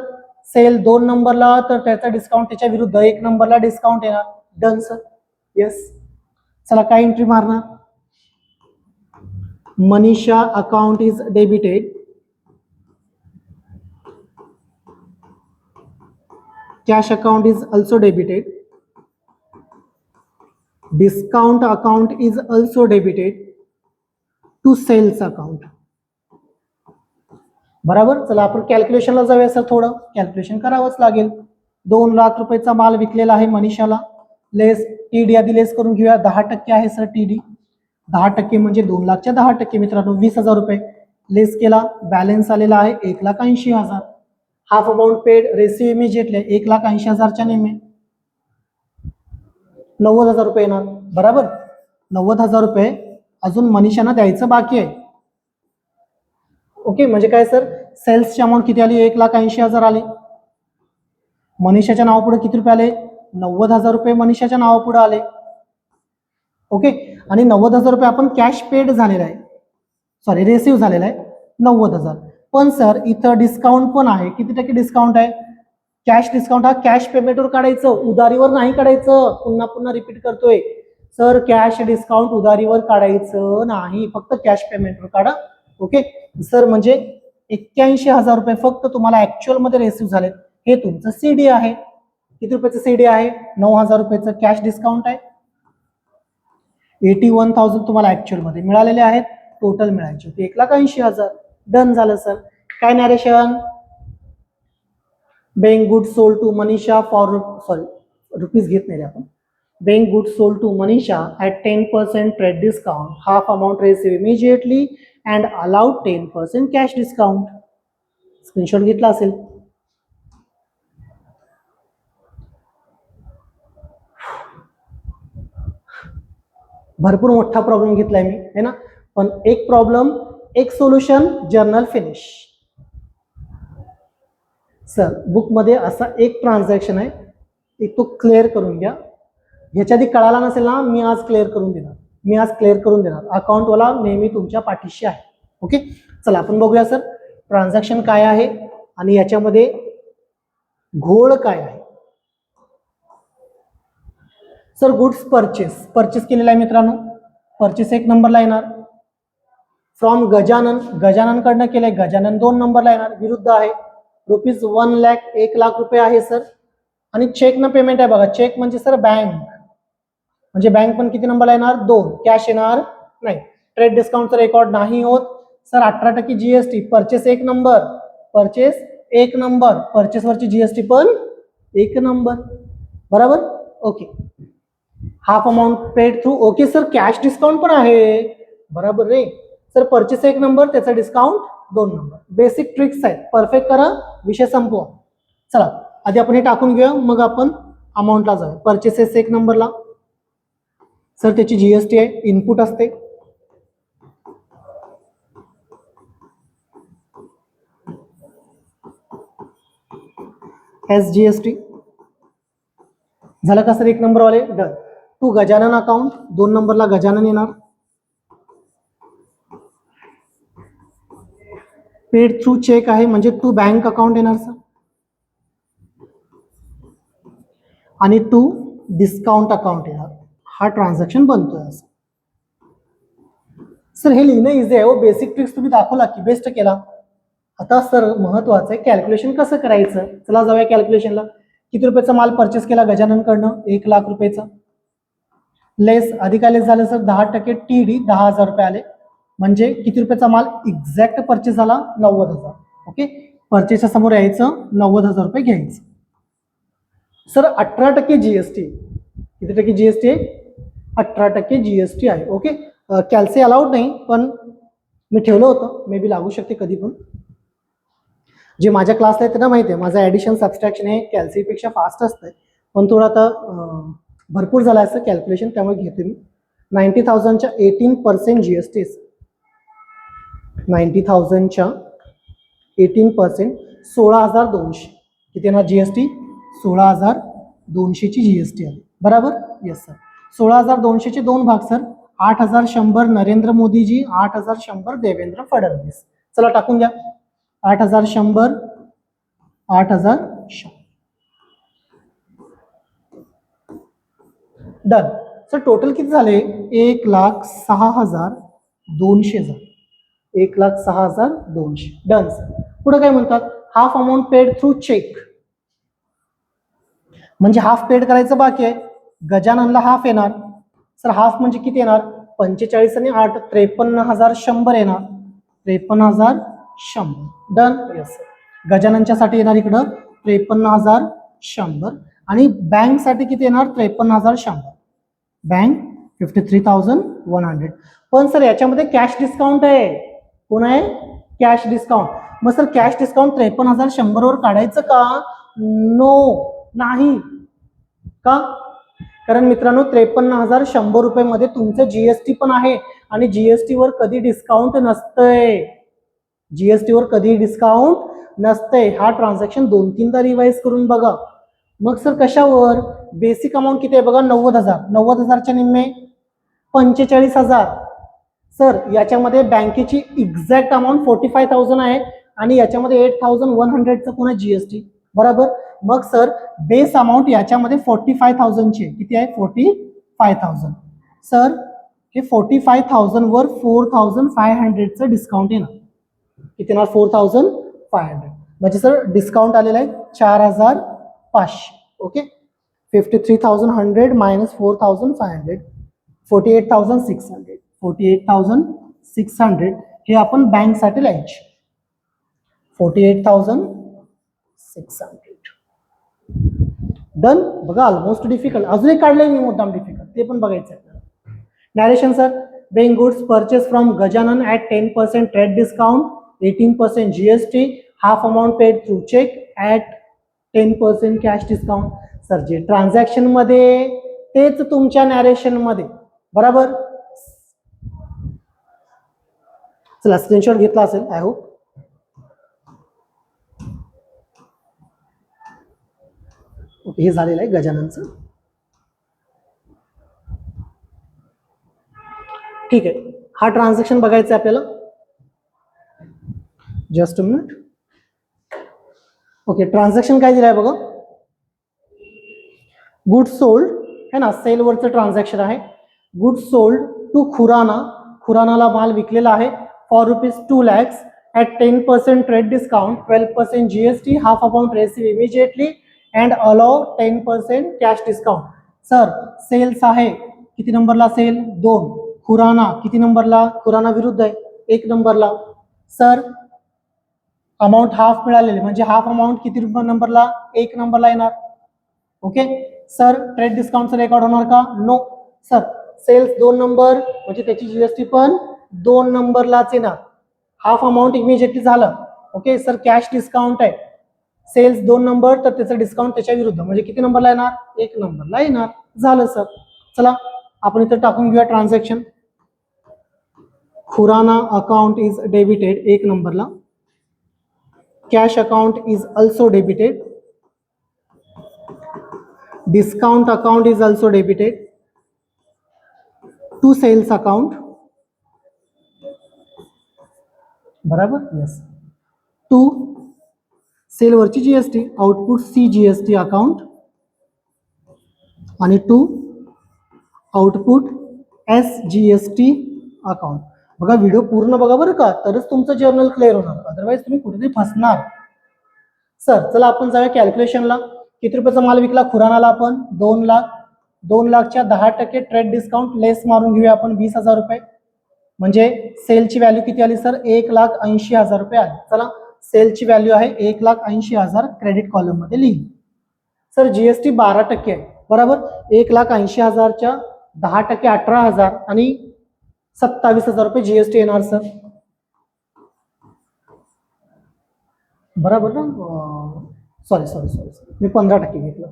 sale 2 नंबरला तर त्याचा डिस्काउंट त्याच्या विरुद्ध 1 नंबरला डिस्काउंट येणार. Done sir. येस. चला काय एंट्री मारणार? Manisha account is debited. Cash account is also debited. Discount account is also debited to sales account. बरोबर. चला आपण कॅल्क्युलेशनला जाऊया सर. थोडं कॅल्क्युलेशन करावंच लागेल. 2 लाख रुपयाचा माल विकलेला आहे मनीषाला. लेस TD आधी लेस करून घेऊया. 10% आहे सर TD. 10% म्हणजे 2 लाखच्या 10% मित्रांनो 20,000 रुपये लेस केला. बॅलन्स आलेला आहे 1,80,000. Half amount paid receive immediately 1,80,000च्या नेहमी 90,000 रुपये येणार. बरोबर. 90,000 रुपये अजून मनीषांना द्यायचं बाकी आहे. ओके म्हणजे काय सर? सेल्सची अमाऊंट किती आली? 1,80,000 आली. मनीषाच्या नावापुढे किती रुपये आले? 90,000 रुपये मनीषाच्या नावापुढे आले. ओके आणि 90,000 रुपये आपण कॅश पेड झालेला आहे, सॉरी रिसिव्ह झालेला आहे 90,000. पण सर इथं डिस्काउंट पण आहे. किती टक्के डिस्काउंट आहे? कॅश डिस्काउंट हा कॅश पेमेंटवर काढायचं, उधारीवर नाही काढायचं. पुन्हा पुन्हा रिपीट करतोय सर, कॅश डिस्काउंट उधारीवर काढायचं नाही, फक्त कॅश पेमेंटवर काढा. ओके सर म्हणजे 81,000 रुपये फक्त तुम्हाला ऍक्च्युअल मध्ये रिसिव्ह झाले. हे तुमचं CD आहे. किती रुपयाचं CD आहे? 9,000 रुपयाचं कॅश डिस्काउंट आहे. 81,000 तुम्हाला ऍक्च्युअल मध्ये मिळालेले आहेत. टोटल मिळायचे होते 1,80,000. डन झालं सर. काय narration? Being good sold to Manisha for rupees घेत नाही आपण. Being good sold to Manisha at 10% trade discount, half amount receive immediately and allowed 10% cash discount. Screenshot घेतला असेल. भरपूर मोठा प्रॉब्लेम घेतलाय मी है ना, पण एक प्रॉब्लेम एक सोल्युशन, जर्नल फिनिश. सर बुकमध्ये असा एक ट्रान्झॅक्शन आहे, एक तो क्लिअर करून घ्या. ह्याच्या आधी कळाला नसेल ना, मी आज क्लिअर करून देणार. अकाउंटवाला नेहमी तुमच्या पाठीशी आहे. ओके, चला आपण बघूया सर ट्रान्झॅक्शन काय आहे आणि याच्यामध्ये घोळ काय आहे. सर गुड्स परचेस केलेला आहे मित्रांनो. परचेस 1 नंबरला येणार. फ्रॉम गजानन कडनं केलंय, गजानन 2 नंबरला येणार. विरुद्ध आहे ₹1 लाख, 1 लाख रुपये आहे सर. आणि चेकनं पेमेंट आहे बघा. चेक म्हणजे सर बँक, म्हणजे बँक पण किती नंबरला येणार? 2. कॅश येणार नाही. ट्रेड डिस्काउंटचा रेकॉर्ड नाही होत सर. 18% जीएसटी. परचेस 1 नंबर, परचेसवरची जीएसटी पण 1 नंबर. बरोबर. Okay. Half amount paid through. Okay sir, cash discount पण आहे. बरोबर रे सर. परचेस 1 नंबर, त्याचा डिस्काउंट 2 नंबर. बेसिक ट्रिक्स आहेत, परफेक्ट करा, विषय संपवा. चला आधी आपण हे टाकून घेऊया, मग आपण अमाऊंटला जाऊया. परचेसेस 1 नंबरला सर त्याची जीएसटी आहे, इनपुट असते. SGST झालं का सर? 1 नंबर वाले डन. टू गजानन अकाउंट, 2 नंबरला गजानन येणार. पेड थ्रू चेक आहे म्हणजे टू बँक अकाउंट येणार सर. आणि टू डिस्काउंट अकाउंट येणार. हा ट्रान्झॅक्शन बनतोय असं. सर हे लिहिणं इझी आहे हो. बेसिक ट्रिक्स तुम्ही दाखवला की बेस्ट केला. आता सर महत्वाचं आहे कॅल्क्युलेशन कसं करायचं. चला जाऊया कॅल्क्युलेशनला. किती रुपयाचा माल परचेस केला गजाननकडनं? 1 लाख रुपयाचा. लेस अधिक लेस झालं सर 10% TD 10,000 रुपये आले. म्हणजे किती रुपयाचा माल एक्झॅक्ट परचेस झाला? 90,000. ओके, परचेसच्या समोर यायचं, 90,000 रुपये घ्यायचं. Sir 18% GST. किती टक्के जीएसटी आहे? 18% जीएसटी आहे. ओके, कॅल्सी अलाउड नाही, पण मी ठेवलं होतं, मे बी लागू शकते कधी पण. जे माझ्या क्लासला आहे त्यांना माहिती आहे, माझं ॲडिशन सबस्ट्रॅक्शन हे कॅल्सीपेक्षा फास्ट असतं, पण थोडं आता भरपूर झालं असं कॅल्क्युलेशन, त्यामुळे घेते मी. 90,000च्या 18% जीएसटी. 90,000च्या 18% 16,200. किती येणार जीएसटी? 16,200ची जीएसटी आली. बरोबर. Yes sir. 16,200चे 2 भाग सर. 8,100 नरेंद्र मोदीजी, 8,100 देवेंद्र फडणवीस. चला टाकून द्या. 8,100, 8,100 डन. सर टोटल किती झाले? 1,06,200 झाले. 1,06,200 डन सर. पुढे काय म्हणतात? Half amount paid through cheque, म्हणजे हाफ पेड करायचं बाकी आहे. गजाननला हाफ येणार सर. हाफ म्हणजे किती येणार? 45 आणि 8 53,100 येणार. 53,100 डन. Yes sir. गजाननच्या साठी येणार इकडं 53,100 आणि बँक साठी किती येणार? 53,100. बँक 53,100. पण सर याच्यामध्ये कॅश डिस्काउंट आहे. कोण आहे? Cash discount. मग सर कॅश डिस्काउंट 53,100 वर काढायचं का? नो, नाही. का? कारण मित्रांनो 53,100 रुपये मध्ये तुमचं जीएसटी पण आहे आणि जीएसटी वर कधी डिस्काउंट नसतंय. जीएसटी वर कधी डिस्काउंट नसतंय. हा ट्रान्झॅक्शन 2-3दा रिवाइज करून बघा. मग सर कशावर? बेसिक अमाऊंट किती आहे बघा? 90,000. 90,000च्या निम्मे 45,000. सर याच्यामध्ये बँकेची एक्झॅक्ट अमाऊंट 45,000 आहे आणि याच्यामध्ये 8,100चं पुन्हा जीएसटी. बरोबर. मग सर बेस अमाऊंट याच्यामध्ये 45,000ची आहे. किती आहे? 45,000. सर हे 45,000 वर 4,500चं डिस्काउंट येणार. किती येणार? 4,500. म्हणजे सर डिस्काउंट आलेला आहे 4,500. Okay, 53,100 minus 4,500 48,600. 48,600 हे आपण बँकसाठी लिहायचे. 48,600 डन. बघा ऑलमोस्ट डिफिकल्ट. अजून एक काढलंय मी मुद्दाम डिफिकल्ट, ते पण बघायचं आहे. Narration sir. Being goods purchase from Gajanan at 10% trade discount, 18% GST, half amount paid through cheque at 10% cash discount. Sir जे ट्रान्झॅक्शन मध्ये तेच तुमच्या नॅरेशन मध्ये. बरोबर. चला स्क्रीनशॉट घेतला असेल आय होप. ओके, हे झालेलं आहे गजाननचं. ठीक आहे, हा ट्रान्झॅक्शन बघायचा आहे आपल्याला. Just a minute. Okay, transaction काय दिलं आहे बघा. गुड्स सोल्ड है ना, सेलवरचं ट्रान्झॅक्शन आहे. गुड्स सोल्ड टू खुराना, खुरानाला माल विकलेला आहे for ₹2 lakhs at 10% trade discount, 12% GST, half amount receive immediately and allow 10% cash discount. Sir sales आहे किती नंबरला? सेल 2. खुराना किती नंबरला? खुराना विरुद्ध आहे 1 नंबरला. सर अमाऊंट हाफ मिळालेली म्हणजे हाफ अमाऊंट किती नंबरला? 1 नंबरला येणार. ओके सर, ट्रेड डिस्काउंटचं रेकॉर्ड होणार का? No sir. सेल्स 2 नंबर म्हणजे त्याची जीएसटी पण 2 नंबरलाच येणार. हाफ अमाऊंट इमिजिएटली झालं. ओके सर, कॅश डिस्काउंट आहे. सेल्स 2 नंबर तर त्याचं डिस्काउंट त्याच्या विरुद्ध म्हणजे किती नंबरला येणार? 1 नंबरला येणार. झालं सर. चला आपण इथं टाकून घेऊया transaction. Khurana account is debited 1 नंबरला. Cash account is also debited. Discount account is also debited to sales account. बराबर? yes. To सेल वरची जीएसटी, आउटपुट CGST अकाउंट आणि टू आउटपुट SGST अकाउंट. बघा व्हिडिओ पूर्ण बघा बरं का, तरच तुमचं जर्नल क्लिअर होणार, अदरवाईज तुम्ही कुठेतरी फसणार. सर चला आपण जाऊया कॅल्क्युलेशनला. किती रुपयाचा माल विकला खुरानाला आपण? 2 लाख. 2 लाखच्या 10% ट्रेड डिस्काउंट लेस मारून घेऊया आपण 20,000 रुपये. म्हणजे सेलची व्हॅल्यू किती आली सर? 1,80,000 रुपये आली. चला सेलची व्हॅल्यू आहे 1,80,000 क्रेडिट कॉलम मध्ये लिही. सर जीएसटी 12% आहे बरोबर. 1,80,000च्या 10% 18,000 आणि 27,000 रुपये जीएसटी येणार सर. बरोबर ना? सॉरी सॉरी सॉरी सॉरी, मी 15% घेतलं.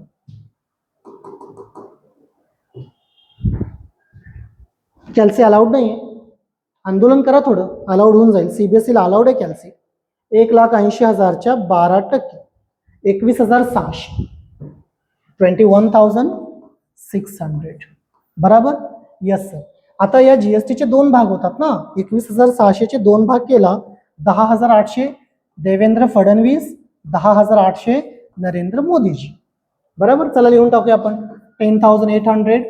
कॅल्सी अलाउड नाही आहे. आंदोलन करा थोडं, अलाउड होऊन जाईल. सीबीएसईला अलाउड आहे कॅल्सी. 1,80,000च्या 12% 21,600, 21,600 बरोबर. Yes sir. आता या जीएसटीचे 2 भाग होतात ना. 21,600चे 2 भाग केला. 10,800 देवेंद्र फडणवीस, 10,800 नरेंद्र मोदीजी. बरोबर. चला लिहून टाकूया आपण. 10,800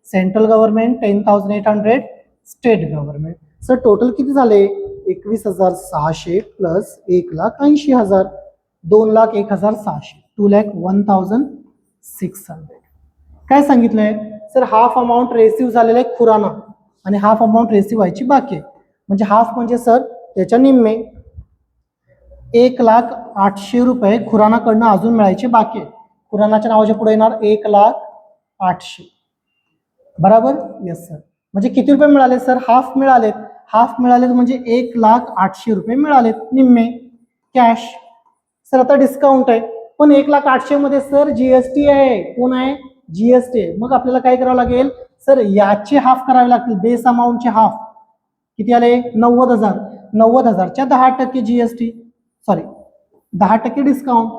central government, 10,800 state government. Sir total किती झाले? 21,600 प्लस 1,80,000, 2,01,600, 2,01,600. काय सांगितलंय सर? हाफ अमाऊंट रेसिव्ह झालेला आहे खुराना आणि हाफ अमाऊंट रेसिव्ह व्हायची बाकी आहे. म्हणजे हाफ म्हणजे सर त्याच्या निम्मे 1,08,000 रुपये खुरानाकडनं अजून मिळायचे बाकी आहे. खुरानाच्या नावाच्या पुढे येणार 1,08,000 बरोबर. Yes sir. म्हणजे किती रुपये मिळाले सर? हाफ मिळालेत. हाफ मिळालेत म्हणजे 1,08,000 रुपये मिळालेत निम्मे कॅश. सर आता डिस्काउंट आहे पण 1,08,000 मध्ये सर जीएसटी आहे. कोण आहे? जीएसटी आहे. मग आपल्याला काय करावं लागेल सर? याचे हाफ करावे लागतील. बेस अमाऊंटचे हाफ किती आले? 90,000. 90,000च्या 10% जीएसटी, सॉरी 10% डिस्काउंट.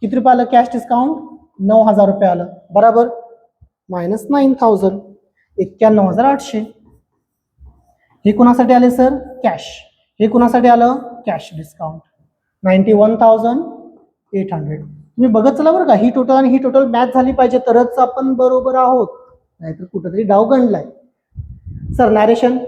किती रुपये आलं कॅश डिस्काउंट? 9,000 रुपये आलं बरोबर. मायनस 9,000, 91,800. हे कुणासाठी आले सर? कॅश. हे कुणासाठी आलं? Cash discount 91,800. तुम्ही बघत चला बरं का, ही टोटल आणि ही टोटल मॅच झाली पाहिजे तरच आपण बरोबर आहोत, नाहीतर कुठेतरी डाव गणलाय. Sir narration.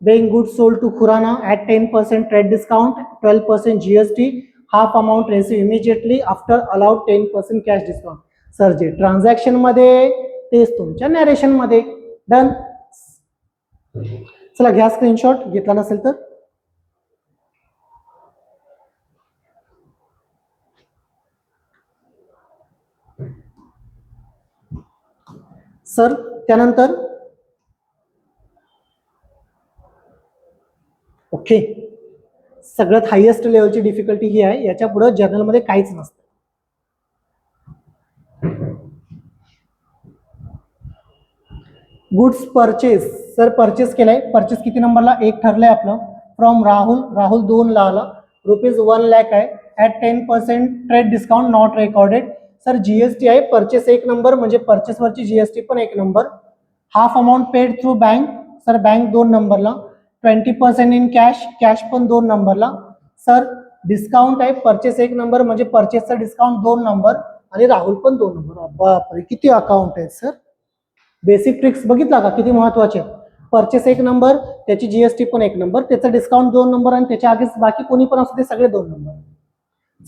Being goods sold to Khurana at 10% trade discount, 12% GST, half amount receive immediately after allowed 10% cash discount. Sir जे ट्रान्झॅक्शन मध्ये तेच तुमच्या नॅरेशन मध्ये. डन. चला घ्या स्क्रीनशॉट, घेतला नसेल तर. सर त्यानंतर ओके, सगळ्यात हायएस्ट लेवलची डिफिकल्टी ही आहे. याच्या पुढे जर्नलमध्ये काहीच नसतं. Goods purchase. सर परचेस केलंय. परचेस किती नंबरला? 1 ठरलंय आपलं. फ्रॉम राहुल. राहुल 2 ला आला. ₹1 लाख आहे. At 10% trade discount not recorded. Sir GST आहे, परचेस एक नंबर म्हणजे परचेसवरची जीएसटी पण एक number. Half amount paid through bank, sir bank 2 नंबरला. 20% इन कॅश, कॅश पण 2 नंबरला. सर डिस्काउंट आहे, परचेस एक नंबर म्हणजे परचेसचा डिस्काउंट 2 नंबर आणि राहुल पण 2 नंबर. बापरे किती अकाउंट आहेत सर. बेसिक ट्रिक्स बघितला का किती महत्वाचे. परचेस एक नंबर, त्याची जीएसटी पण एक नंबर, त्याचा डिस्काउंट 2 नंबर आणि त्याच्या आधीच बाकी कोणी पण असू दे सगळे 2 नंबर.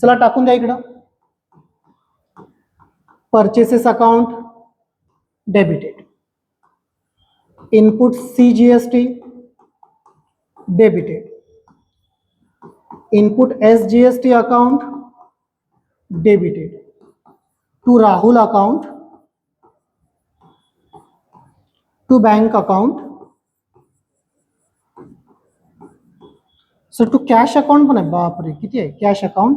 चला टाकून द्या इकडं. Purchases account debited, input CGST debited, input SGST account debited to Rahul account, to bank account. Sir to cash account पण आहे, बापरे किती आहे कॅश अकाउंट,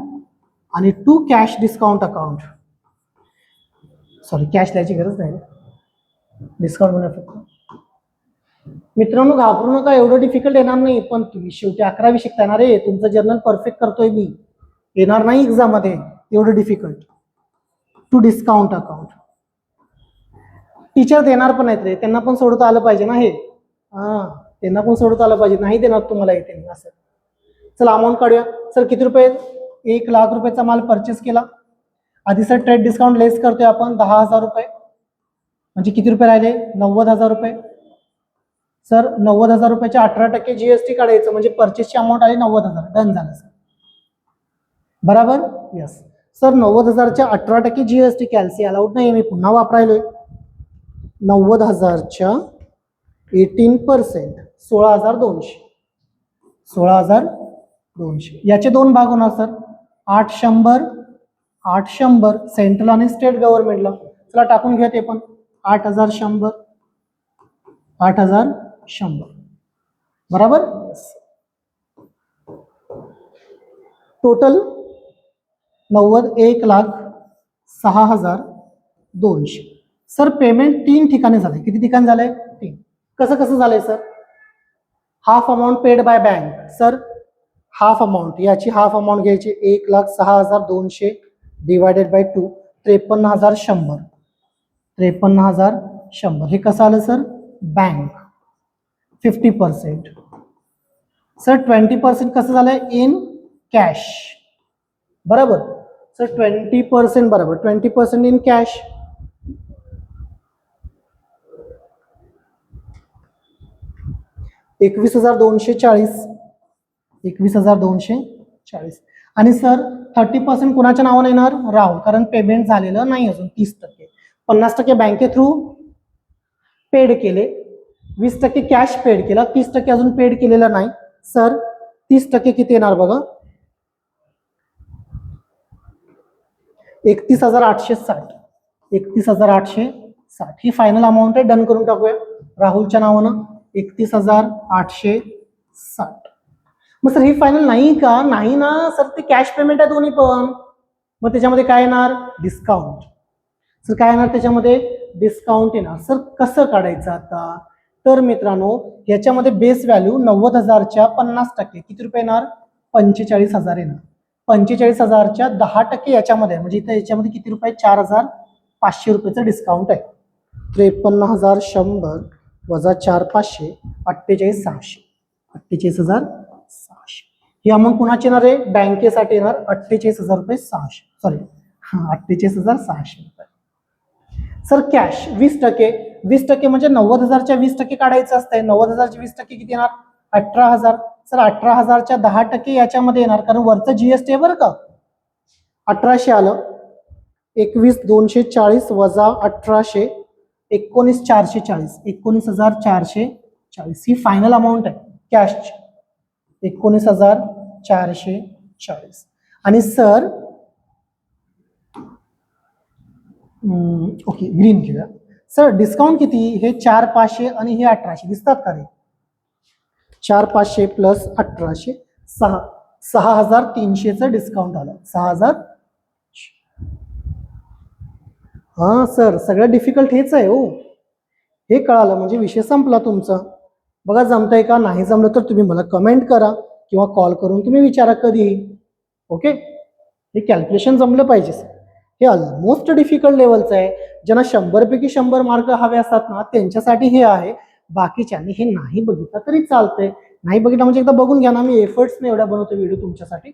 आणि to cash discount account. Sorry cash द्यायची गरज नाही, डिस्काउंट म्हणून फक्त. मित्रांनो घाबरू नका, एवढं डिफिकल्ट येणार नाही, पण तुम्ही शेवटी 11वी शिकता येणार आहे. तुमचं जर्नल परफेक्ट करतोय मी, येणार नाही एक्झाम मध्ये एवढं difficult. To discount account teacher देणार पण आहेत रे, त्यांना पण सोडता आलं पाहिजे ना हे. त्यांना पण सोडता आलं पाहिजे, नाही देणार तुम्हाला येते असं. चला अमाऊंट काढूया. सर किती रुपये, 1 लाख रुपयाचा माल परचेस केला. आधी सर ट्रेड डिस्काउंट लेस करतोय आपण 10,000 रुपये, म्हणजे किती रुपये राहिले 90,000 रुपये. सर 90,000 रुपयाच्या 18% जीएसटी काढायचं म्हणजे परचेसची अमाऊंट आली 90,000. डन झालं सर, बराबर. यस सर 90,000च्या 18% जीएसटी कॅल्सी अलाउड नाही, मी पुन्हा वापरायलोय. 90,000च्या 18% 16,200, 16,200. याचे 2 भाग होणार सर, 800, 800 सेंट्रल आणि स्टेट गव्हर्नमेंटला. चला टाकून घ्या ते पण, 8,100, 8,100 बराबर. टोटल 90, 1,06,200. सर पेमेंट 3 ठिकाणी झाले. किती ठिकाणी झाले 3. कसं झालंय sir. Half amount paid bye bank. Sir half amount, याची हाफ अमाऊंट घ्यायची 1,06,200 डिवायडेड बाय 2, 53,100, 53,100. हे कसं आलं सर, बँक 50%. सर 20% कसं झालंय, इन कॅश, बरोबर. सर 20% बरोबर, 20% इन कॅश. $21,240, 21,240. आणि सर 30% कुणाच्या नावाने येणार, राहुल, कारण पेमेंट झालेलं नाही अजून. 30%, 50% बँके थ्रू पेड केले, 20% कॅश पेड केला, 30% अजून पेड केलेला नाही. सर 30% किती येणार बघा, 31,860, 31,860. ही फायनल अमाऊंट आहे. डन करून टाकूया राहुलच्या नावानं, 31,860. मग सर ही फायनल नाही का, नाही ना सर, ते कॅश पेमेंट आहे दोन्ही पण. मग त्याच्यामध्ये काय येणार, डिस्काउंट. सर काय येणार त्याच्यामध्ये, डिस्काउंट येणार. सर कसं काढायचं आता, तर मित्रांनो याच्यामध्ये बेस व्हॅल्यू 90,000च्या 50% किती रुपये येणार, 45,000 येणार. 45,000च्या 10% याच्यामध्ये, म्हणजे इथं याच्यामध्ये किती रुपये, 4,500 रुपयाचं डिस्काउंट आहे. 53,100 वजा 4,500, 48,600, 48,600. ही अमाऊंट कुणाची येणार आहे, बँकेसाठी येणार 48,600, सॉरी 48,600 रुपये. सर कॅश 20%, 20% म्हणजे 90,000च्या 20% काढायचं असतंय. 90,000च्या 20% किती येणार, 18,000. सर 18,000च्या 10% याच्यामध्ये येणार, कारण वरचं जीएसटी आहे बरं का. 1800 आलं, 21,240 वजा 1800, 19,440, 19,440. ही फायनल अमाऊंट आहे कॅशची, 19,440. आणि सर ओके ग्रीन घेऊया. सर डिस्काउंट किती, हे 4,500 आणि हे 1800 दिसतात का रे, 4,500 प्लस 1800, 6,300चं डिस्काउंट आलं, 6,000. हा सर सगळं डिफिकल्ट हेच आहे हो, हे कळालं म्हणजे विषय संपला तुमचा. बघा जमतंय का, नाही जमलं तर तुम्ही मला कमेंट करा किंवा कॉल करून तुम्ही विचारा कधी. ओके, हे कॅल्क्युलेशन जमलं पाहिजे सर. हे ऑलमोस्ट डिफिकल्ट लेवलचं आहे. ज्यांना 100 पैकी 100 मार्क हवे असतात ना त्यांच्यासाठी हे आहे. बाकीच्यांनी हे नाही बघितलं तरी चालतंय. नाही बघितलं म्हणजे एकदा बघून घ्या ना. मी एफर्ट्सने एवढा बनवतो व्हिडिओ तुमच्यासाठी.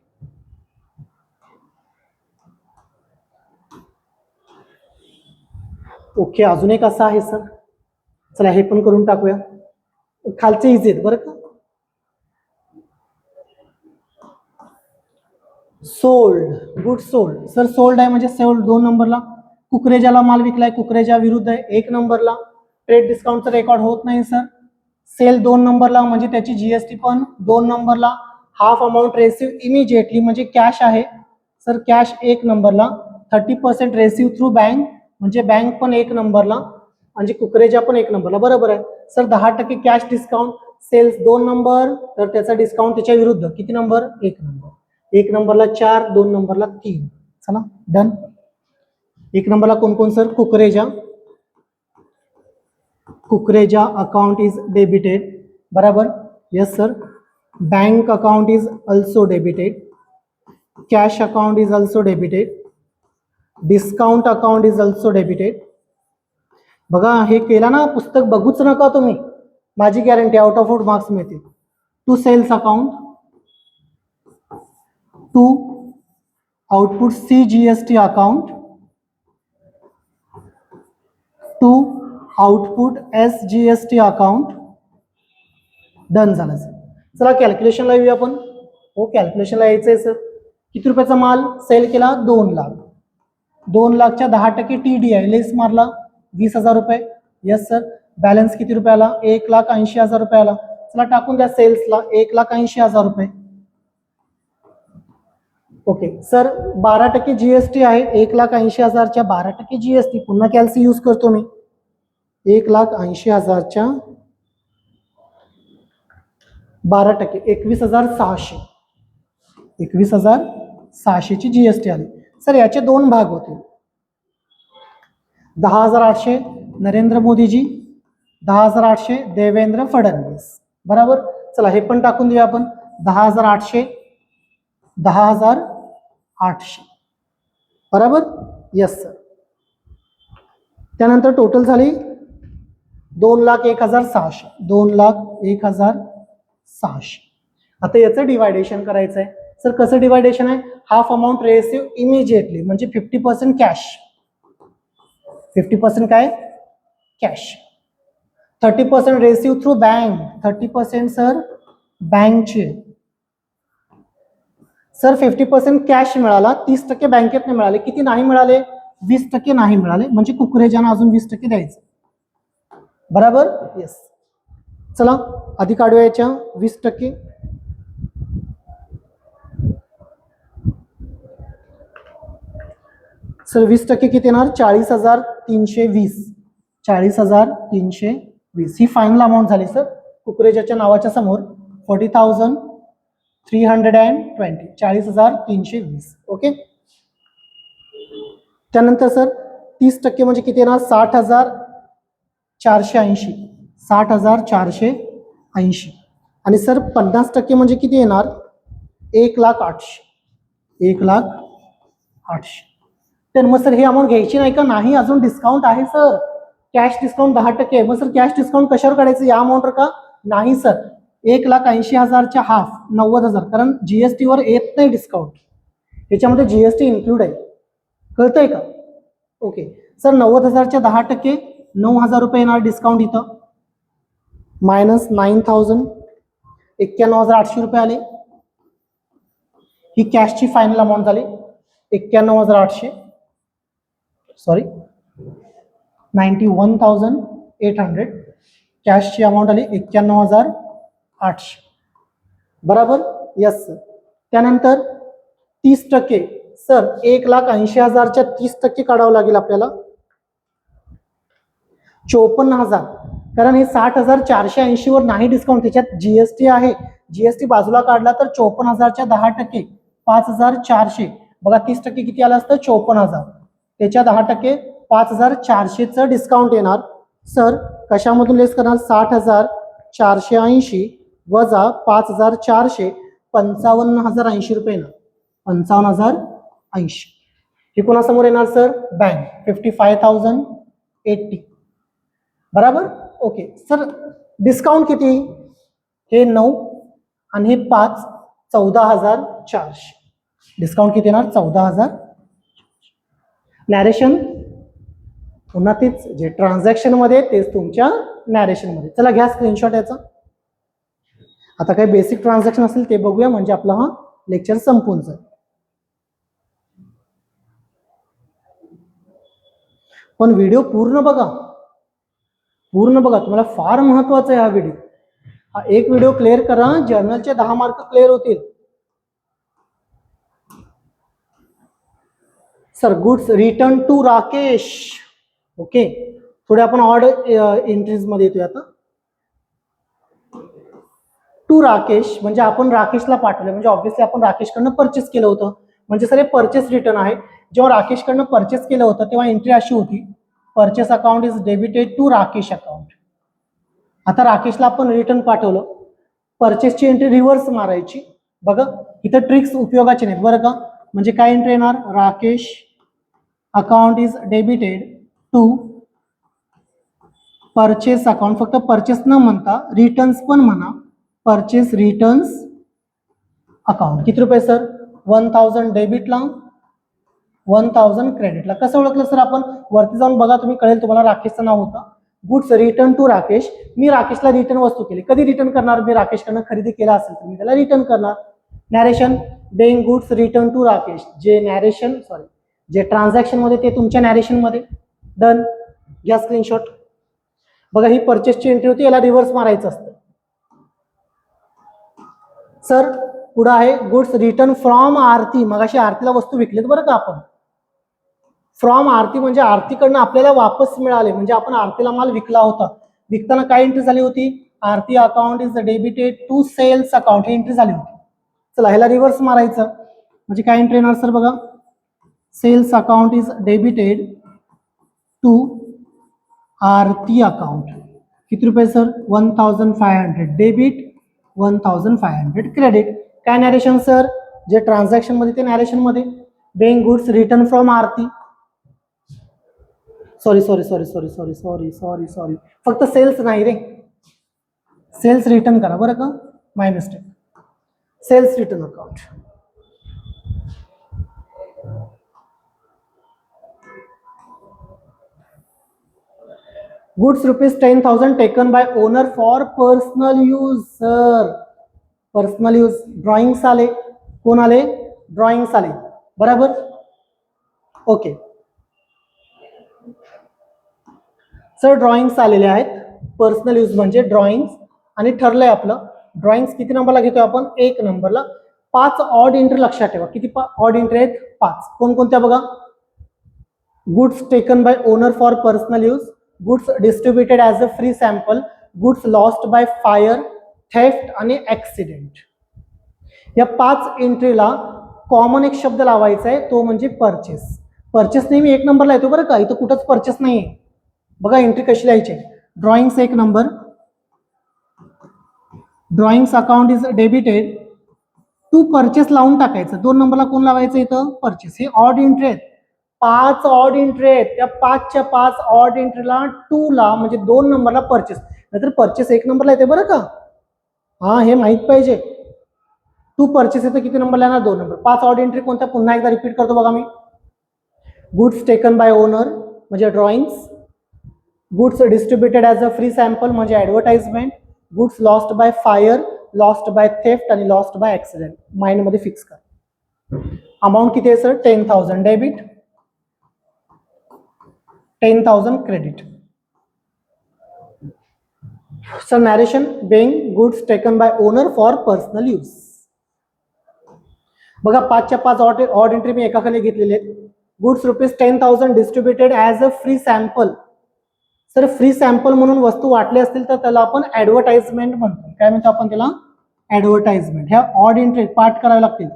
ओके, अजून एक असा आहे सर. चला हे पण करून टाकूया. खालचे इझी आहेत बरं का. Sold, good sold. Sir sold आहे म्हणजे सोल्ड 2 नंबरला. कुकरेजाला माल विकलाय, कुकरेजा विरुद्ध आहे 1 नंबरला. ट्रेड डिस्काउंटचा रेकॉर्ड होत नाही सर. सेल 2 नंबरला म्हणजे त्याची जीएसटी पण 2 नंबरला. हाफ अमाऊंट रेसिव्ह इमिजिएटली म्हणजे कॅश आहे सर. कॅश 1 नंबरला. 30% रेसिव्ह थ्रू बँक म्हणजे बँक पण 1 नंबरला. म्हणजे कुकरेजा पण 1 नंबरला. बरोबर आहे sir. 10% cash discount. Sales 2 number तर त्याचा डिस्काउंट त्याच्या विरुद्ध किती नंबर? 1 नंबर. 1 नंबरला 4, 2 नंबरला 3. चला डन. 1 नंबरला कोण कोण sir? Kukreja. Kukreja account is debited. बराबर. Yes sir. Bank account is also debited. Cash account is also debited. Discount account is also debited. बघा हे केला ना, पुस्तक बघूच नका तुम्ही. माझी गॅरंटी आउट ऑफ मार्क्स मिळतील. To sales account, to output CGST account, to output SGST account. Done झालं सर. चला कॅल्क्युलेशनला येऊया आपण. हो कॅल्क्युलेशनला यायचं आहे सर. किती रुपयाचा माल सेल केला? 2 लाख. 2 लाखच्या 10% TDI लेस मारला 20,000 रुपये. Yes sir. बॅलन्स किती रुपयाला? 1,80,000 रुपयाला. चला टाकून द्या सेल्सला 1,80,000 रुपये. Okay sir. 12% GST आहे. 1,80,000च्या 12% GST. पुन्हा कॅल्सी यूज करतो मी. 1,80,000च्या 12% 21,600. 21,600ची GST आली. सर याचे 2 भाग होते. 10,800 नरेंद्र मोदीजी, 10,800 देवेंद्र फडणवीस. बराबर. चला हे पण टाकून देऊया आपण. 10,800, 10,800. बराबर. Yes sir. त्यानंतर टोटल झाली 2,01,600. 2,01,600. आता याचं डिवायडेशन करायचं आहे सर. कसं डिवायडेशन आहे? हाफ अमाऊंट रेसिव्ह इमिजिएटली म्हणजे 50% कॅश. 50% काय? Cash. 30% receive through bank. 30% sir बँकचे. सर 50% कॅश मिळाला, 30% बँकेत नाही मिळाले. किती नाही मिळाले? 20% नाही मिळाले. म्हणजे कुकरेजानं अजून 20% द्यायचं. बराबर. येस. चला आधी काढूया याच्या 20%. सर 20% किती येणार? 40,320. 40,320 ही फायनल अमाऊंट झाली सर. कुकरेजाच्या नावाच्या समोर 40,320. 40,320. ओके. त्यानंतर सर 30% म्हणजे किती येणार? 60,480. 60,480. आणि सर 50% म्हणजे किती येणार? 1,08,000. 1,08,000. तर मग सर ही अमाऊंट घ्यायची नाही का? नाही, अजून डिस्काउंट आहे सर. Cash discount 10%. मग सर कॅश डिस्काउंट कशावर काढायचं? या अमाऊंटवर का? नाही सर. 1,80,000च्या हाफ 90,000. कारण GST वर येत नाही डिस्काउंट. याच्यामध्ये GST इन्क्लूड आहे. कळतंय का? Okay sir. 90,000च्या 10% 9,000 रुपये येणार डिस्काउंट इथं. मायनस 9,000 91,800 रुपये आले. ही कॅशची फायनल अमाऊंट झाली 91,800. सॉरी 91,800. कॅशची अमाऊंट आली 91,800. बराबर. Yes sir. त्यानंतर 30% सर 1,80,000च्या 30% काढावं लागेल आपल्याला. 54,000. कारण हे 60,480 वर नाही डिस्काउंट. त्याच्यात GST आहे. GST बाजूला काढला तर 54,000च्या 10% 5,400. बघा 30% किती आलं असतं? 54,000. त्याच्या 10% 5,400चं डिस्काउंट येणार. सर कशामधून लेस करणार? 60,480 वजा 5,400 55,080 रुपये येणार. 55,080. हे कोणासमोर येणार सर? बँक 55,080 बराबर. ओके सर, डिस्काउंट किती? हे 9 आणि हे 5, 14,400. डिस्काउंट किती येणार? 14,000. नॅरेशन पुन्हा तेच जे ट्रान्झॅक्शन मध्ये तेच तुमच्या नॅरेशन मध्ये. चला घ्या स्क्रीनशॉट याचा. आता काही बेसिक ट्रान्झॅक्शन असेल ते बघूया, म्हणजे आपला हा लेक्चर संपून जाईल. पण व्हिडिओ पूर्ण बघा, पूर्ण बघा, तुम्हाला फार महत्वाचा आहे हा व्हिडिओ. हा एक व्हिडिओ क्लिअर करा, जर्नलचे 10 मार्क क्लिअर होतील. Sir goods return to Rakesh. Okay, थोडे आपण ऑड एंट्रीज मध्ये येतोय आता. टू राकेश म्हणजे आपण राकेशला पाठवलं, म्हणजे ऑब्व्हियसली आपण राकेशकडनं परचेस केलं होतं, म्हणजे सर हे परचेस रिटर्न आहे. जेव्हा राकेशकडनं परचेस केलं होतं तेव्हा एंट्री अशी होती, purchase account is debited to Rakesh account. आता राकेशला आपण रिटर्न पाठवलं, परचेसची एंट्री रिव्हर्स मारायची. बघा इथं ट्रिक्स उपयोगाचे नाहीत बरं का. म्हणजे काय एंट्री येणार? Rakesh account is debited to purchase account. फक्त परचेस न म्हणता रिटर्न्स पण म्हणा, परचेस रिटर्न्स अकाउंट. किती रुपये सर? 1,000 डेबिटला, 1,000 क्रेडिटला. कसं ओळखलं सर आपण? वरती जाऊन बघा तुम्ही, कळेल तुम्हाला. राकेशचं नाव होतं गुड्स रिटर्न टू राकेश. मी राकेशला रिटर्न वस्तू केली. कधी रिटर्न करणार? मी राकेशकडनं खरेदी केला असेल तर मी त्याला रिटर्न करणार. Narration being goods return to Rakesh. जे नॅरेशन जे ट्रान्झॅक्शन मध्ये ते तुमच्या नॅरेशन मध्ये. डन. घ्या स्क्रीनशॉट. बघा ही परचेसची एंट्री होती, याला रिव्हर्स मारायचं असतं. सर पुढे आहे गुड्स रिटर्न फ्रॉम आरती. मगाशी आरतीला वस्तू विकलीत बरं का आपण. फ्रॉम आरती म्हणजे आरतीकडनं आपल्याला वापस मिळाले, म्हणजे आपण आरतीला माल विकला होता. विकताना काय एंट्री झाली होती? Aarti account is debited to sales account, ही एंट्री झाली होती. चला ह्याला रिव्हर्स मारायचं, म्हणजे काय एंट्री येणार सर? बघा sales account is debited to Aarti account. किती रुपये सर? 1,500 debit, 1,500 credit. काय नॅरेशन सर? जे ट्रान्झॅक्शन मध्ये ते नॅरेशन मध्ये. Being goods return from Aarti. Sorry sorry sorry sorry sorry sorry sorry sorry फक्त सेल्स नाही रे, सेल्स रिटर्न करा बरं का, my mistake. Sales return account. Goods ₹10,000 taken by owner for personal use. Sir personal use drawings आले. कोण आले? Drawings आले बराबर. ओके सर ड्रॉइंग्स आलेले आहेत. पर्सनल यूज म्हणजे ड्रॉइंग्स, आणि ठरलंय आपलं ड्रॉइंग्स किती नंबरला घेतोय आपण? 1 नंबरला. 5 ऑड एंट्री लक्षात ठेवा. किती ऑड एंट्री आहेत? 5. कोणकोणत्या बघा? Goods taken by owner for personal use, goods distributed as a free sample, goods lost by fire, theft आणि ऍक्सिडेंट. या 5 एंट्रीला कॉमन एक शब्द लावायचा आहे, तो म्हणजे परचेस. परचेस नेहमी 1 नंबरला येतो बरं का, इथं कुठंच परचेस नाहीये. बघा एंट्री कशी लिहायची. Drawings 1 number, drawings account is debited to purchase लावून टाकायचं. 2 नंबरला कोण लावायचं? इथं परचेस. हे ऑड एंट्री आहेत, 5 ऑड एंट्री आहेत. त्या 5च्या 5 ऑड एंट्रीला 2 ला म्हणजे 2 नंबरला परचेस, नाहीतर परचेस 1 नंबरला येते बरं का. हा हे माहित पाहिजे. 2 परचेस येतं किती नंबरला येणार? 2 नंबर. 5 ऑड एंट्री कोणत्या? पुन्हा एकदा रिपीट करतो बघा मी. गुड्स टेकन बाय ओनर म्हणजे drawings, goods distributed as a free sample म्हणजे advertisement, goods lost by fire, lost by theft आणि लॉस्ट बाय ऍक्सिडेंट. माइंड मध्ये फिक्स कर. अमाऊंट किती आहे sir? 10,000 debit, 10,000 credit. Sir narration being goods taken by owner for personal use. बघा 5च्या 5 odd entry मी एकाखाली घेतलेले आहेत. Goods ₹10,000 distributed as a free sample. Sir free sample म्हणून वस्तू वाटले असतील तर त्याला आपण ऍडव्हर्टाइजमेंट म्हणतो. काय म्हणतो आपण त्याला? ऍडव्हर्टाइजमेंट. ह्या ऑड एंट्री पाठ करावे लागतील.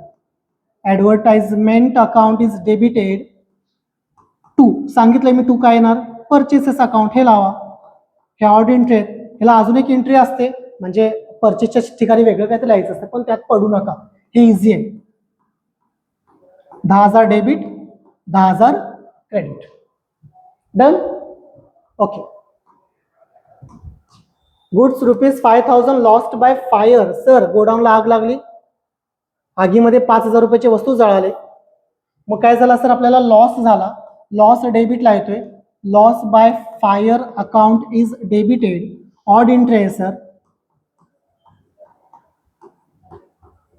Advertisement account is debited to, सांगितलंय मी, टू काय येणार? Purchases account. हे लावा. ह्या ऑड एंट्री आहेत. ह्याला अजून एक एंट्री असते, म्हणजे परचेसच्या ठिकाणी वेगळं काय तर लिहायचं असतं, पण त्यात पडू नका, हे इझी आहे. 10,000 debit, 10,000 credit. Done. Okay. Goods ₹5,000 lost by fire. Sir गोडाऊनला आग लागली, आगीमध्ये 5,000 रुपयाची वस्तू जळाले. मग काय झालं सर, आपल्याला लॉस झाला. लॉस डेबिटला येतोय. Loss by fire account is debited. Odd entry आहे सर.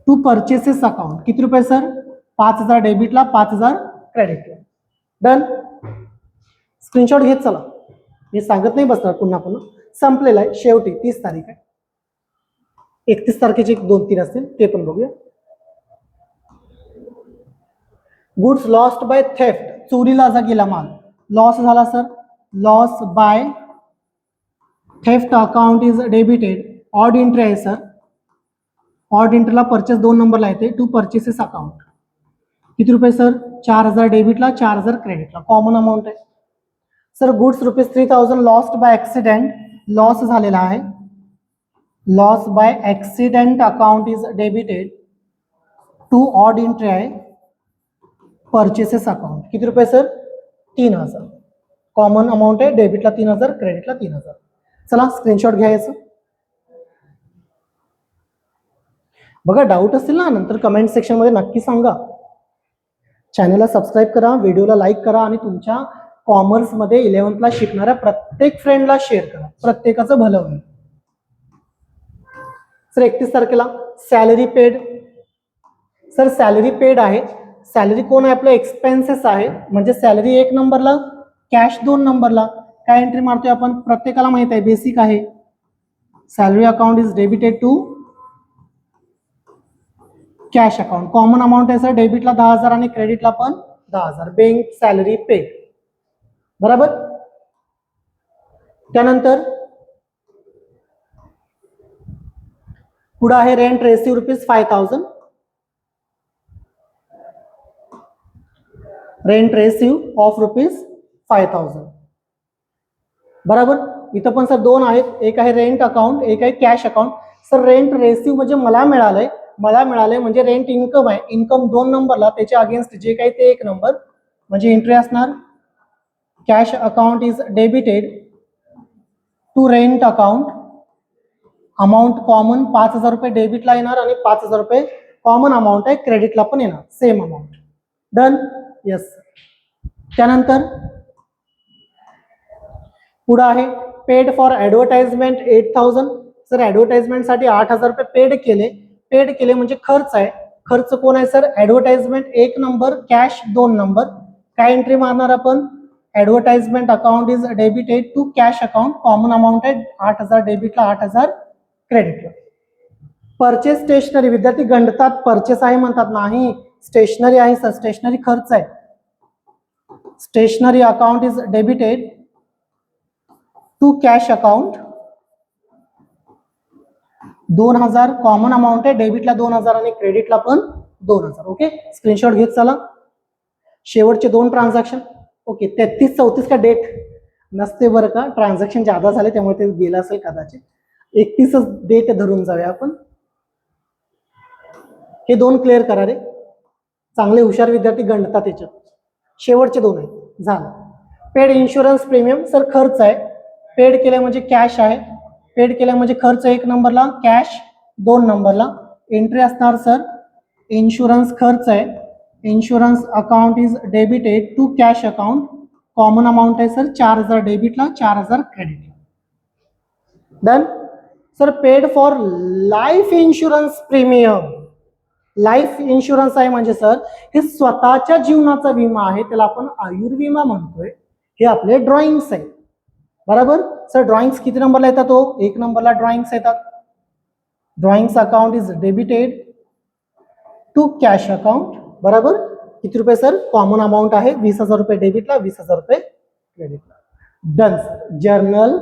टू परचेसेस अकाउंट किती रुपये सर, 5,000 डेबिटला, 5,000 क्रेडिटला. डन. स्क्रीनशॉट घेत चला, मी सांगत नाही बसणार पुन्हा पुन्हा. संपलेला आहे शेवटी. 30 तारीख आहे. 31 तारखेचे 2-3 असतील ते पण बघूया. Goods lost by theft. चोरीला गेला माल, लॉस झाला sir. Loss by theft account is debited. Odd entry आहे सर. ऑड एंट्रीला परचेस 2 नंबरला येते. टू परचेसेस अकाउंट किती रुपये सर, 4,000 डेबिटला, 4,000 क्रेडिटला. कॉमन अमाऊंट आहे sir. Goods ₹3,000 lost by accident. Loss झालेला आहे. Loss by accident account is debited. To odd entry आहे. परचेसेस अकाउंट किती रुपये सर, 3,000. कॉमन अमाऊंट आहे. डेबिटला 3,000, क्रेडिटला 3,000. चला स्क्रीनशॉट घ्यायचं. बघा डाऊट असतील ना नंतर कमेंट सेक्शन मध्ये नक्की सांगा. चॅनलला सबस्क्राईब करा, व्हिडिओला लाईक करा आणि तुमच्या कॉमर्समध्ये 11th ला शिकणाऱ्या प्रत्येक फ्रेंडला शेअर करा. प्रत्येकाचं भलं होईल. सर 31 तारखेला salary paid. Sir salary paid आहे. सॅलरी कोण आहे, आपलं एक्सपेन्सेस आहे. म्हणजे सॅलरी 1 नंबरला, कॅश 2 नंबरला. काय एंट्री मारतोय आपण, प्रत्येकाला माहित आहे, बेसिक आहे. Salary account is debited to cash account. Common amount आहे सर. डेबिटला 10,000 आणि क्रेडिटला पण 10,000. Bank salary paid. बरोबर. त्यानंतर पुढे आहे rent receive ₹5,000. Rent receive of ₹5,000. बरोबर. इथं पण सर 2 आहेत. एक आहे रेंट अकाउंट, एक आहे कॅश अकाउंट. सर रेंट रेसिव्ह म्हणजे मला मिळालंय म्हणजे रेंट इन्कम आहे. इन्कम 2 नंबरला, त्याच्या अगेन्स्ट जे काही ते 1 नंबर. म्हणजे एंट्री असणार cash account is debited to rent account. Amount common 5,000 रुपये डेबिटला येणार आणि 5,000 रुपये कॉमन अमाऊंट आहे, क्रेडिटला पण येणार सेम अमाऊंट. डन. येस. त्यानंतर पुढे आहे पेड फॉर ऍडव्हर्टाइजमेंट 8,000. सर ऍडव्हर्टाइजमेंटसाठी 8,000 रुपये पेड केले. पेड केले म्हणजे खर्च आहे. खर्च कोण आहे sir, advertisement 1 number, cash 2 number. काय एंट्री मारणार आपण, advertisement account is debited to cash account. Common amount आहे 8,000 डेबिटला, 8,000 क्रेडिटला. Purchase stationery. विद्यार्थी गणतात परचेस आहे म्हणतात, नाही स्टेशनरी आहे सर. स्टेशनरी खर्च आहे. Stationery account is debited to cash account. 2,000 common amount आहे. डेबिटला 2,000 आणि क्रेडिटला पण 2,000. ओके. स्क्रीनशॉट घेत चला. शेवटचे 2 ट्रान्झॅक्शन. ओके. 33-34 का डेट नसते बरं का, ट्रान्झॅक्शन जादा झाले त्यामुळे ते गेलं असेल कदाचित. 31 डेट धरून जाऊया आपण. हे 2 क्लिअर करा रे. चांगले हुशार विद्यार्थी गणतात त्याच्यात. शेवटचे 2 आहेत. झालं. Paid insurance premium. सर खर्च आहे. पेड केले म्हणजे कॅश आहे. पेड केल्या म्हणजे खर्च 1 नंबरला, कॅश 2 नंबरला. एंट्री असणार सर इन्शुरन्स खर्च आहे. Insurance account is debited to cash account. Common amount आहे सर 4,000 डेबिटला, 4,000 क्रेडिटला. Done. Sir paid for life insurance premium. Life insurance आहे म्हणजे सर हे स्वतःच्या जीवनाचा विमा आहे, त्याला आपण आयुर्विमा म्हणतोय. हे आपले ड्रॉइंग्स आहे. बरोबर. सर ड्रॉइंग्स किती नंबरला येतात, तो 1 नंबरला ड्रॉइंग्स येतात. Drawings account is debited to cash account. बरोबर. किती रुपये सर, कॉमन अमाऊंट आहे 20,000 रुपये डेबिटला, 20,000 रुपये क्रेडिटला. डन. जर्नल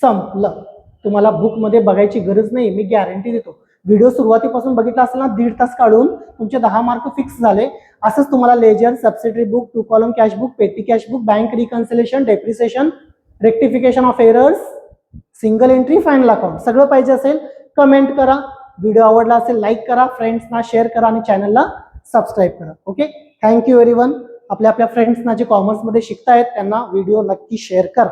संपलं. तुम्हाला बुक मध्ये बघायची गरज नाही, मी गॅरंटी देतो. व्हिडिओ सुरुवातीपासून बघितला असेल ना, 1.5 तास काढून तुमचे 10 मार्क फिक्स झाले. असंच तुम्हाला ledger, subsidiary book, 2 column cash book, petty cash book, bank reconciliation, depreciation, rectification of errors, single entry, final account सगळं पाहिजे असेल कमेंट करा. व्हिडिओ आवडला असेल लाईक करा, फ्रेंड्सना शेअर करा आणि चॅनलला सबस्क्राईब करा. ओके. Thank you everyone. आपल्या फ्रेंड्सना जे कॉमर्समध्ये शिकतायत त्यांना व्हिडिओ नक्की शेअर करा.